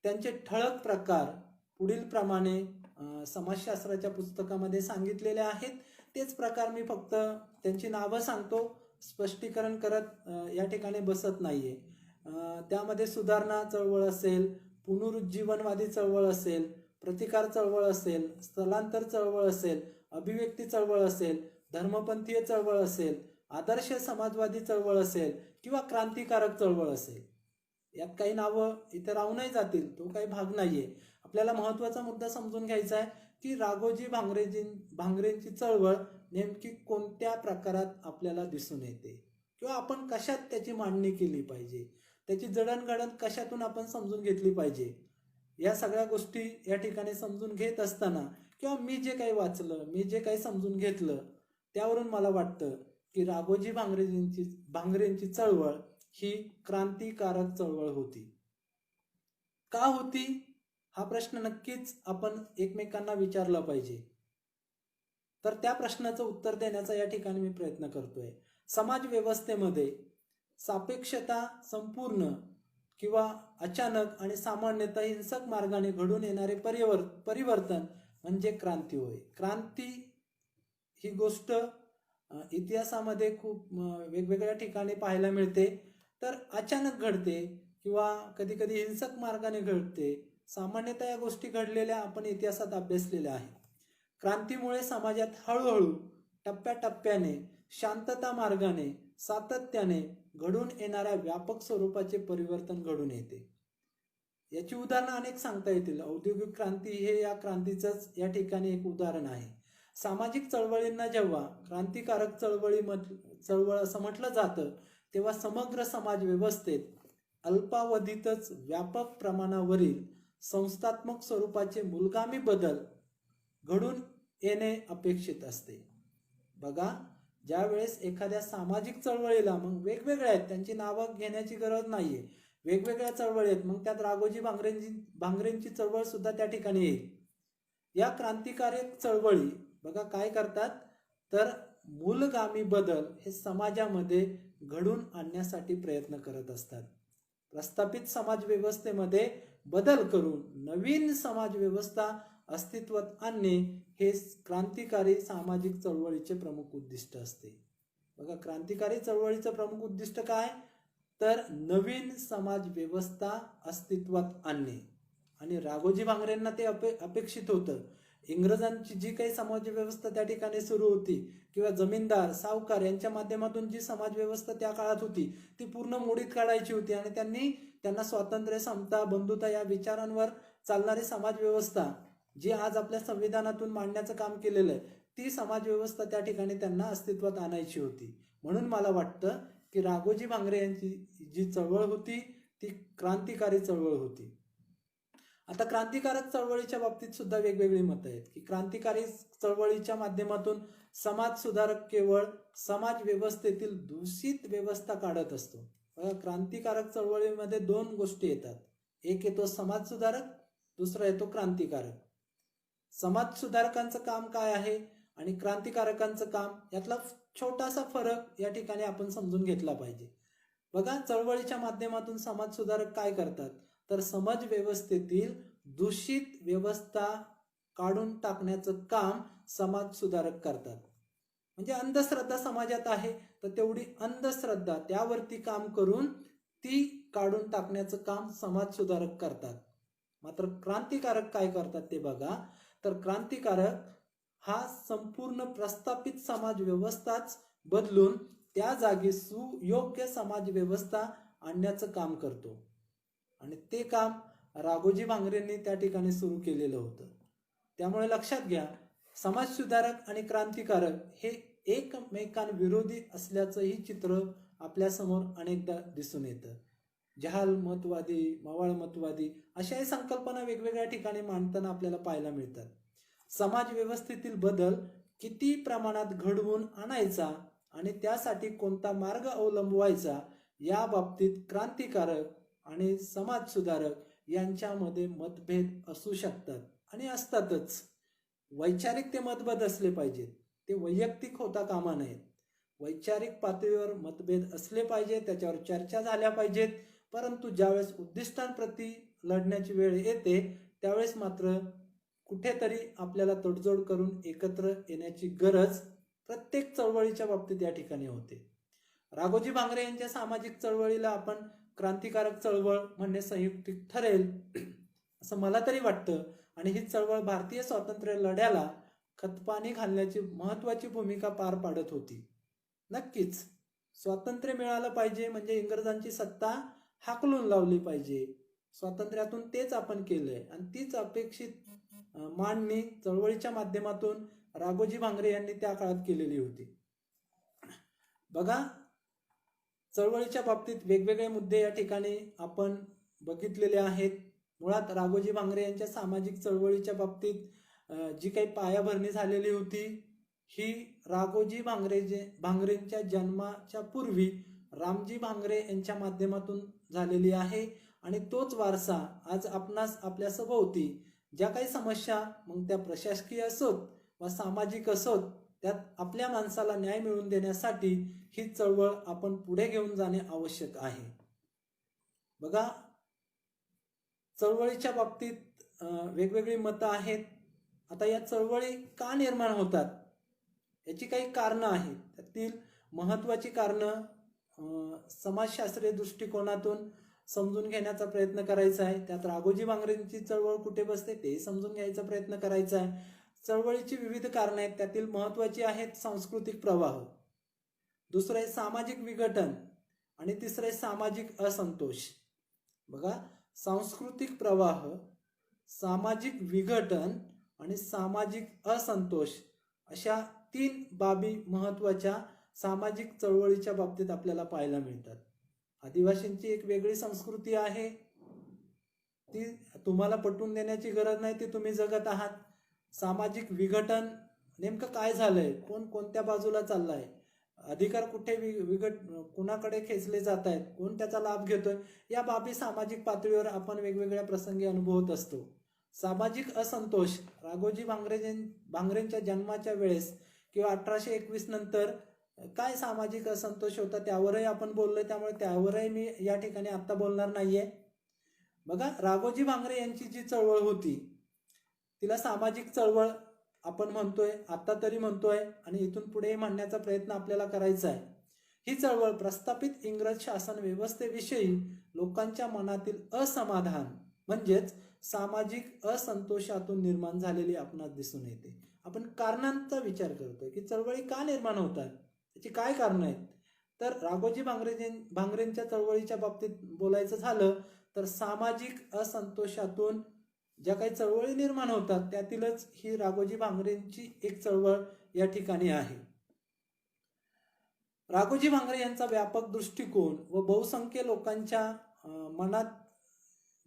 त्यांचे ठळक प्रकार पुढील प्रमाणे समाजशास्त्राच्या पुस्तकामध्ये सांगितलेले आहेत. तेच प्रकार मी फक्त त्यांची नावं सांगतो, स्पष्टीकरण करत या ठिकाणी बसत नाहीये. त्यामध्ये सुधारणा चळवळ असेल, पुनरुज्जीवनवादी चळवळ असेल, प्रतिकार चळवळ असेल, स्थलांतर चळवळ असेल, अभिव्यक्ती चळवळ असेल, धर्मपंथीय चळवळ असेल, आदर्श समाजवादी चळवळ असेल किंवा क्रांतिकारक चळवळ असेल. यात काही नावं इथे राहूनही जातील, तो काही भाग नाहीये. आपल्याला महत्वाचा मुद्दा समजून घ्यायचा आहे की राघोजी भांगरेंची चळवळ नेमकी कोणत्या प्रकारात आपल्याला दिसून येते किंवा आपण कशात त्याची मांडणी केली पाहिजे, त्याची जडणघडण कशातून आपण समजून घेतली पाहिजे. या सगळ्या गोष्टी या ठिकाणी समजून घेत असताना किंवा मी जे काही वाचलं, मी जे काही समजून घेतलं, त्यावरून मला वाटतं की राघोजी भांगरेंची चळवळ ही क्रांतिकारक चळवळ होती. का होती हा प्रश्न नक्कीच आपण एकमेकांना विचारला पाहिजे. तर त्या प्रश्नाचं उत्तर देण्याचा या ठिकाणी मी प्रयत्न करतोय. समाज व्यवस्थेमध्ये सापेक्षता, संपूर्ण किंवा अचानक आणि सामान्यतः हिंसक मार्गाने घडून येणारे परिवर्तन म्हणजे क्रांती होय. क्रांती ही गोष्ट इतिहासामध्ये खूप वेगवेगळ्या ठिकाणी पाहायला मिळते. तर अचानक घडते किंवा कधी कधी हिंसक मार्गाने घडते. सामान्यतः या गोष्टी घडलेल्या आपण इतिहासात अभ्यासलेल्या आहेत. क्रांतीमुळे समाजात हळूहळू, टप्प्याटप्प्याने, शांतता मार्गाने, सातत्याने घडून येणाऱ्या व्यापक स्वरूपाचे परिवर्तन घडून येते. याची उदाहरणं अनेक सांगता येतील. औद्योगिक क्रांती हे या क्रांतीचंच या ठिकाणी एक उदाहरण आहे. सामाजिक चळवळींना जेव्हा क्रांतिकारक चळवळ असं म्हटलं जातं तेव्हा समग्र समाज व्यवस्थेत अल्पावधीतच व्यापक प्रमाणावरील संस्थात्मक स्वरूपाचे मूलगामी बदल घडून येणे अपेक्षित असते. बघा, ज्या वेळेस एखाद्या सामाजिक चळवळीला, मग वेगवेगळ्या आहेत, त्यांची नावं घेण्याची गरज नाहीये, वेगवेगळ्या चळवळी आहेत, मग त्यात राघोजी भांगरेंची चळवळ सुद्धा त्या ठिकाणी येईल. या क्रांतिकारक चळवळी बघा काय करतात तर मूलगामी बदल हे समाजामध्ये घडून आणण्यासाठी प्रयत्न करत असतात. प्रस्थापित समाज व्यवस्थेमध्ये बदल करून नवीन समाज व्यवस्था अस्तित्वात आणणे हे क्रांतिकारी सामाजिक चळवळीचे प्रमुख उद्दिष्ट असते. बघा, क्रांतिकारी चळवळीचं प्रमुख उद्दिष्ट काय तर नवीन समाज व्यवस्था अस्तित्वात आणणे. आणि राघोजी भांगरेंना ते अपेक्षित होतं. इंग्रजांची जी काही समाज व्यवस्था त्या ठिकाणी सुरू होती किंवा जमीनदार सावकार यांच्या माध्यमातून जी समाज व्यवस्था त्या काळात होती ती पूर्ण मोडीत काढायची होती. आणि त्यांना स्वातंत्र्य, समता, बंधुता या विचारांवर चालणारी समाज व्यवस्था जी आज आपल्या संविधानातून मांडण्याचं काम केलेलं आहे ती समाज व्यवस्था त्या ठिकाणी त्यांना अस्तित्वात आणायची होती. म्हणून मला वाटतं की राघोजी भांगरे यांची जी चळवळ होती ती क्रांतिकारी चळवळ होती. आता क्रांतिकारक चळवळीच्या बाबतीत सुद्धा वेगवेगळी मतं आहेत की क्रांतिकारी चळवळीच्या माध्यमातून समाज सुधारक केवळ समाज व्यवस्थेतील दूषित व्यवस्था काढत असतो. क्रांतिकारक चळवळीमध्ये दोन गोष्टी येतात. एक येतो समाज सुधारक, दुसरा येतो क्रांतिकारक. समाज सुधारकांचं काम काय आहे आणि क्रांतिकारकांचं काम यातला छोटासा फरक या ठिकाणी आपण समजून घेतला पाहिजे. बघा, चळवळीच्या माध्यमातून समाज सुधारक काय करतात तर समाज व्यवस्थेतील दूषित व्यवस्था काढून टाकण्याचं काम समाज सुधारक करतात. म्हणजे अंधश्रद्धा समाजात आहे तर तेवढी अंधश्रद्धा त्यावरती काम करून ती काढून टाकण्याचं काम समाज सुधारक करतात. मात्र क्रांतिकारक काय करतात ते बघा, तर क्रांतिकारक हा संपूर्ण प्रस्थापित समाज व्यवस्थाच बदलून त्या जागी सुयोग्य समाज व्यवस्था आणण्याचं काम करतो. आणि ते काम राघोजी भांगरेंनी त्या ठिकाणी सुरू केलेलं होतं. त्यामुळे लक्षात घ्या, समाज सुधारक आणि क्रांतिकारक हे एकमेकांविरोधी असल्याचंही चित्र आपल्या समोर अनेकदा दिसून येतं. जहाल मतवादी, मवाळ मतवादी अशाही संकल्पना वेगवेगळ्या ठिकाणी मांडताना आपल्याला पाहायला मिळतात. समाज व्यवस्थेतील बदल किती प्रमाणात घडवून आणायचा आणि त्यासाठी कोणता मार्ग अवलंबवायचा या बाबतीत क्रांतिकारक आणि समाज सुधारक यांच्यामध्ये मतभेद असू शकतात आणि असतातच. वैचारिक ते मतभेद असले पाहिजेत, ते वैयक्तिक होता कामा नयेत. वैचारिक पातळीवर मतभेद असले पाहिजे, त्याच्यावर चर्चा झाल्या पाहिजेत. परंतु ज्यावेळेस उद्दिष्टांप्रती लढण्याची वेळ येते त्यावेळेस मात्र कुठेतरी आपल्याला तडजोड करून एकत्र येण्याची गरज प्रत्येक चळवळीच्या बाबतीत या ठिकाणी होते. राघोजी भांगरे यांच्या सामाजिक चळवळीला आपण क्रांतिकारक चळवळ म्हणणे संयुक्तिक ठरेल असं मला तरी वाटतं. आणि ही चळवळ भारतीय स्वातंत्र्य लढ्याला खतपाणी घालण्याची महत्वाची भूमिका पार पाडत होती. नक्कीच स्वातंत्र्य मिळालं पाहिजे म्हणजे इंग्रजांची सत्ता हाकलून लावली पाहिजे. स्वातंत्र्यातून तेच आपण केलंय आणि तीच अपेक्षित मांडणी चळवळीच्या माध्यमातून राघोजी भांगरे यांनी त्या काळात केलेली होती. बघा, चळवळीच्या बाबतीत वेगवेगळे मुद्दे या ठिकाणी आपण बघितलेले आहेत. मुळात राघोजी भांगरे यांच्या सामाजिक चळवळीच्या बाबतीत जी काही पायाभरणी झालेली होती ही राघोजी भांगरेंच्या जन्माच्या पूर्वी रामजी भांगरे यांच्या माध्यमातून झालेली आहे. आणि तोच वारसा आज आपणास आपल्या सभोवती ज्या काही समस्या मग त्या प्रशासकीय असोत वा सामाजिक असोत त्यात आपल्या माणसाला न्याय मिळवून देण्यासाठी ही चळवळ आपण पुढे घेऊन जाणे आवश्यक आहे. बघा, चळवळीच्या बाबतीत वेगवेगळी मतं आहेत. आता या चळवळी का निर्माण होतात याची काही कारणं आहेत. त्यातील महत्वाची कारणं समाजशास्त्रीय दृष्टिकोनातून समजून घेण्याचा प्रयत्न करायचा आहे. त्यात राघोजी भांगरेंची चळवळ कुठे बसते ते समजून घ्यायचा प्रयत्न करायचा आहे. चळवळीची विविध कारणं आहेत. त्यातील महत्वाची आहेत सांस्कृतिक प्रवाह, दुसरं आहे सामाजिक विघटन आणि तिसरं आहे सामाजिक असंतोष. बघा, सांस्कृतिक प्रवाह, सामाजिक विघटन आणि सामाजिक असंतोष अशा 3 बाबी महत्वाच्या सामाजिक चळवळीच्या बाबतीत आपल्याला पाहायला मिळतात. आदिवासींची एक वेगळी संस्कृती आहे, ती तुम्हाला पटवून देण्याची गरज नाही, ती तुम्ही जगत आहात. सामाजिक विघटन नेमकं काय झालंय, कोण कोणत्या बाजूला चाललाय, अधिकार कुठे कुणाकडे खेचले जात आहेत, कोण त्याचा लाभ घेतोय, या बाबी सामाजिक पातळीवर आपण वेगवेगळ्या प्रसंगी अनुभवत असतो. सामाजिक असंतोष राघोजी भांगरेंच्या जन्माच्या वेळेस किंवा 1821 नंतर काय सामाजिक असंतोष होता त्यावरही आपण बोललोय, त्यामुळे त्यावरही मी या ठिकाणी आता बोलणार नाहीये. बघा, राघोजी भांगरे यांची जी चळवळ होती तिला सामाजिक चळवळ आपण म्हणतोय, आता तरी म्हणतोय आणि इथून पुढेही म्हणण्याचा प्रयत्न आपल्याला करायचा आहे. ही चळवळ प्रस्थापित इंग्रज शासन व्यवस्थेविषयी लोकांच्या मनातील असमाधान म्हणजेच सामाजिक असंतोषातून निर्माण झालेली आपणास दिसून येते. आपण कारणांचा विचार करतोय की चळवळी का निर्माण होतात, त्याची काय कारणं आहेत. तर राघोजी भांगरेंच्या चळवळीच्या बाबतीत बोलायचं झालं तर सामाजिक असंतोषातून ज्या काही चळवळी निर्माण होतात त्यातीलच ही राघोजी भांगरेंची एक चळवळ या ठिकाणी आहे. राघोजी भांगरे यांचा व्यापक दृष्टिकोन व बहुसंख्य लोकांच्या मनात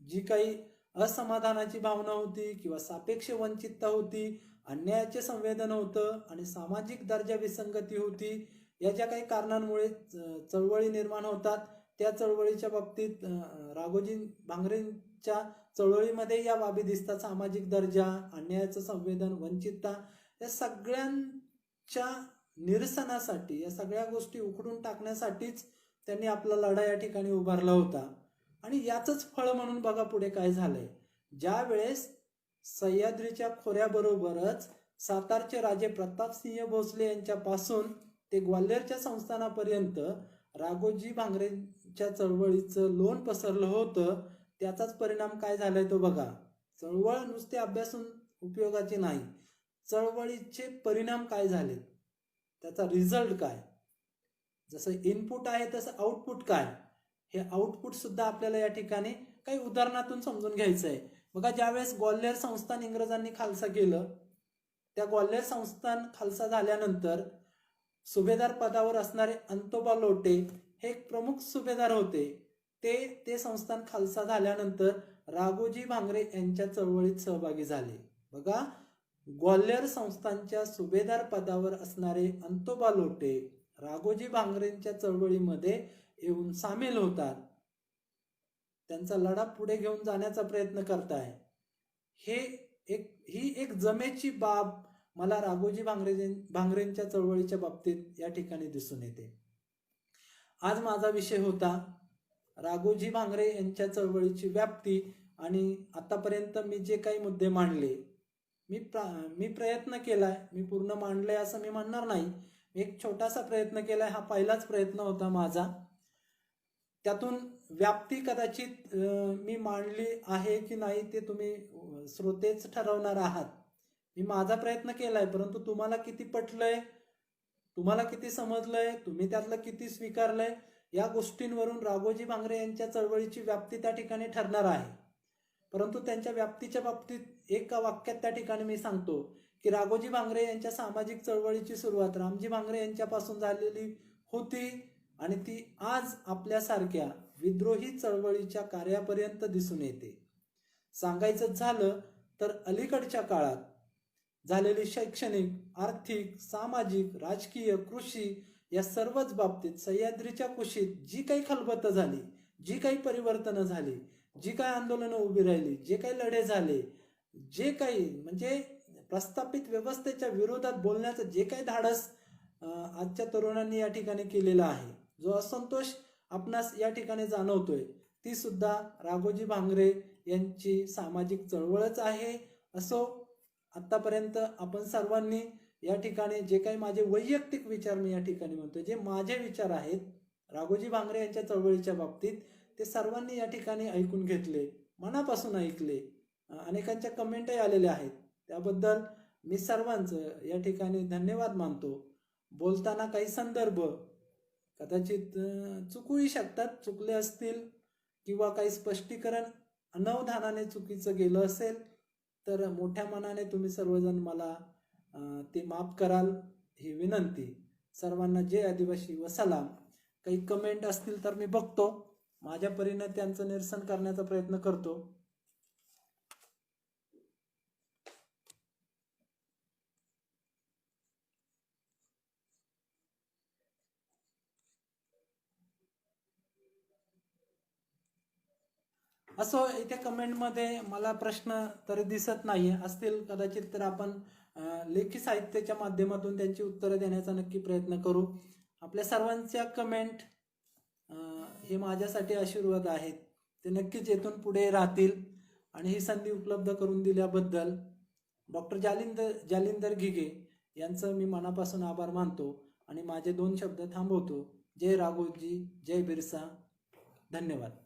जी काही असमाधानाची भावना होती किंवा सापेक्ष वंचितता होती, अन्यायाचे संवेदन होतं आणि सामाजिक दर्जा विसंगती होती, या ज्या काही कारणांमुळे चळवळी निर्माण होतात त्या चळवळीच्या बाबतीत राघोजी भांगरेंच्या चळवळीमध्ये या बाबी दिसतात. सामाजिक दर्जा, अन्यायाचं संवेदन, वंचितता या सगळ्यांच्या निरसनासाठी, या सगळ्या गोष्टी उखडून टाकण्यासाठीच त्यांनी आपला लढा या ठिकाणी उभारला होता. आणि याचंच फळ म्हणून बघा पुढे काय झालंय. ज्या वेळेस सह्याद्रीच्या खोऱ्याबरोबरच सातारचे राजे प्रतापसिंह भोसले यांच्यापासून ते ग्वाल्हेरच्या संस्थानापर्यंत राघोजी भांगरेंच्या चळवळीचं लोण पसरलं होतं, त्याचाच परिणाम काय झालाय तो बघा. चळवळ नुसते अभ्यासून उपयोगाची नाही, चळवळीचे परिणाम काय झाले, त्याचा रिझल्ट काय. जसं इनपुट आहे तसं आउटपुट काय, हे आउटपुट सुद्धा आपल्याला या ठिकाणी काही उदाहरणातून समजून घ्यायचं आहे. बघा, ज्यावेळेस ग्वाल्हेर संस्थान इंग्रजांनी खालसा केलं, त्या ग्वाल्हेर संस्थान खालसा झाल्यानंतर सुभेदार पदावर असणारे अंतोबा लोटे हे एक प्रमुख सुभेदार होते. ते संस्थान खालसा झाल्यानंतर राघोजी भांगरे यांच्या चळवळीत सहभागी झाले. बघा, ग्वाल्हेर संस्थानच्या सुभेदार पदावर असणारे अंतोबा लोटे राघोजी भांगरेंच्या चळवळीमध्ये येऊन सामील होतात, त्यांचा लढा पुढे घेऊन जाण्याचा प्रयत्न करताय. ही एक जमेची बाब मला राघोजी भांगरेंच्या चळवळीच्या बाबतीत या ठिकाणी दिसून येते. आज माझा विषय होता राघोजी भांगरे यांच्या चळवळीची व्याप्ती आणि आतापर्यंत मी जे काही मुद्दे मांडले, मी प्रयत्न केलाय, मी पूर्ण मांडलंय असं मी म्हणणार नाही. एक छोटासा प्रयत्न केलाय, हा पहिलाच प्रयत्न होता माझा. त्यातून व्याप्ती कदाचित मी मांडली आहे की नाही ते तुम्ही श्रोतेच ठरवणार आहात. मी माझा प्रयत्न केलाय, परंतु तुम्हाला किती पटलंय, तुम्हाला किती समजलंय, तुम्ही त्यातलं किती स्वीकारलंय, या गोष्टींवरून राघोजी भांगरे यांच्या चळवळीची व्याप्ती त्या ठिकाणी ठरणार आहे. परंतु त्यांच्या व्याप्तीच्या बाबतीत एका वाक्यात त्या ठिकाणी मी सांगतो की राघोजी भांगरे यांच्या सामाजिक चळवळीची सुरुवात रामजी भांगरे यांच्यापासून झालेली होती आणि ती आज आपल्यासारख्या विद्रोही चळवळीच्या कार्यापर्यंत दिसून येते. सांगायचं झालं तर अलीकडच्या काळात झालेली शैक्षणिक, आर्थिक, सामाजिक, राजकीय, कृषी या सर्वच बाबतीत सह्याद्रीच्या कुशीत जी काही खलबतं झाली, जी काही परिवर्तनं झाली, जी काही आंदोलनं उभी राहिली, जे काही लढे झाले, जे काही म्हणजे प्रस्थापित व्यवस्थेच्या विरोधात बोलण्याचं जे काही धाडस आजच्या तरुणांनी या ठिकाणी केलेला आहे, जो असंतोष आपणास या ठिकाणी जाणवतोय, ती सुद्धा राघोजी भांगरे यांची सामाजिक चळवळच आहे. असो, आतापर्यंत आपण सर्वांनी या ठिकाणी जे काही माझे वैयक्तिक विचार मी या ठिकाणी म्हणतोय, जे माझे विचार आहेत राघोजी भांगरे यांच्या चळवळीच्या बाबतीत, ते सर्वांनी या ठिकाणी ऐकून घेतले, मनापासून ऐकले. अनेकांच्या कमेंटही आलेल्या आहेत, त्याबद्दल मी सर्वांचं या ठिकाणी धन्यवाद मानतो. बोलताना काही संदर्भ कदाचित चुकूही शकतात, चुकले असतील किंवा काही स्पष्टीकरण अनवधानाने चुकीचं गेलं असेल तर मोठ्या मनाने तुम्ही सर्वजण मला ते माफ कराल ही विनंती. सर्वांना जय आदिवासी व सलाम. काही कमेंट असतील तर मी बघतो, माझ्या परीने त्यांचं निरसन करण्याचा प्रयत्न करतो. असो, इथे कमेंटमध्ये मला प्रश्न तरी दिसत नाही, असतील कदाचित तर आपण लेखी साहित्याच्या माध्यमातून त्यांची उत्तरं देण्याचा नक्की प्रयत्न करू. आपल्या सर्वांच्या कमेंट हे माझ्यासाठी आशीर्वाद आहेत, ते नक्कीच येथून पुढे राहतील. आणि ही संधी उपलब्ध करून दिल्याबद्दल डॉक्टर जालिंदर घिगे यांचं मी मनापासून आभार मानतो आणि माझे 2 शब्द थांबवतो. जय राघोजी, जय बिरसा. धन्यवाद.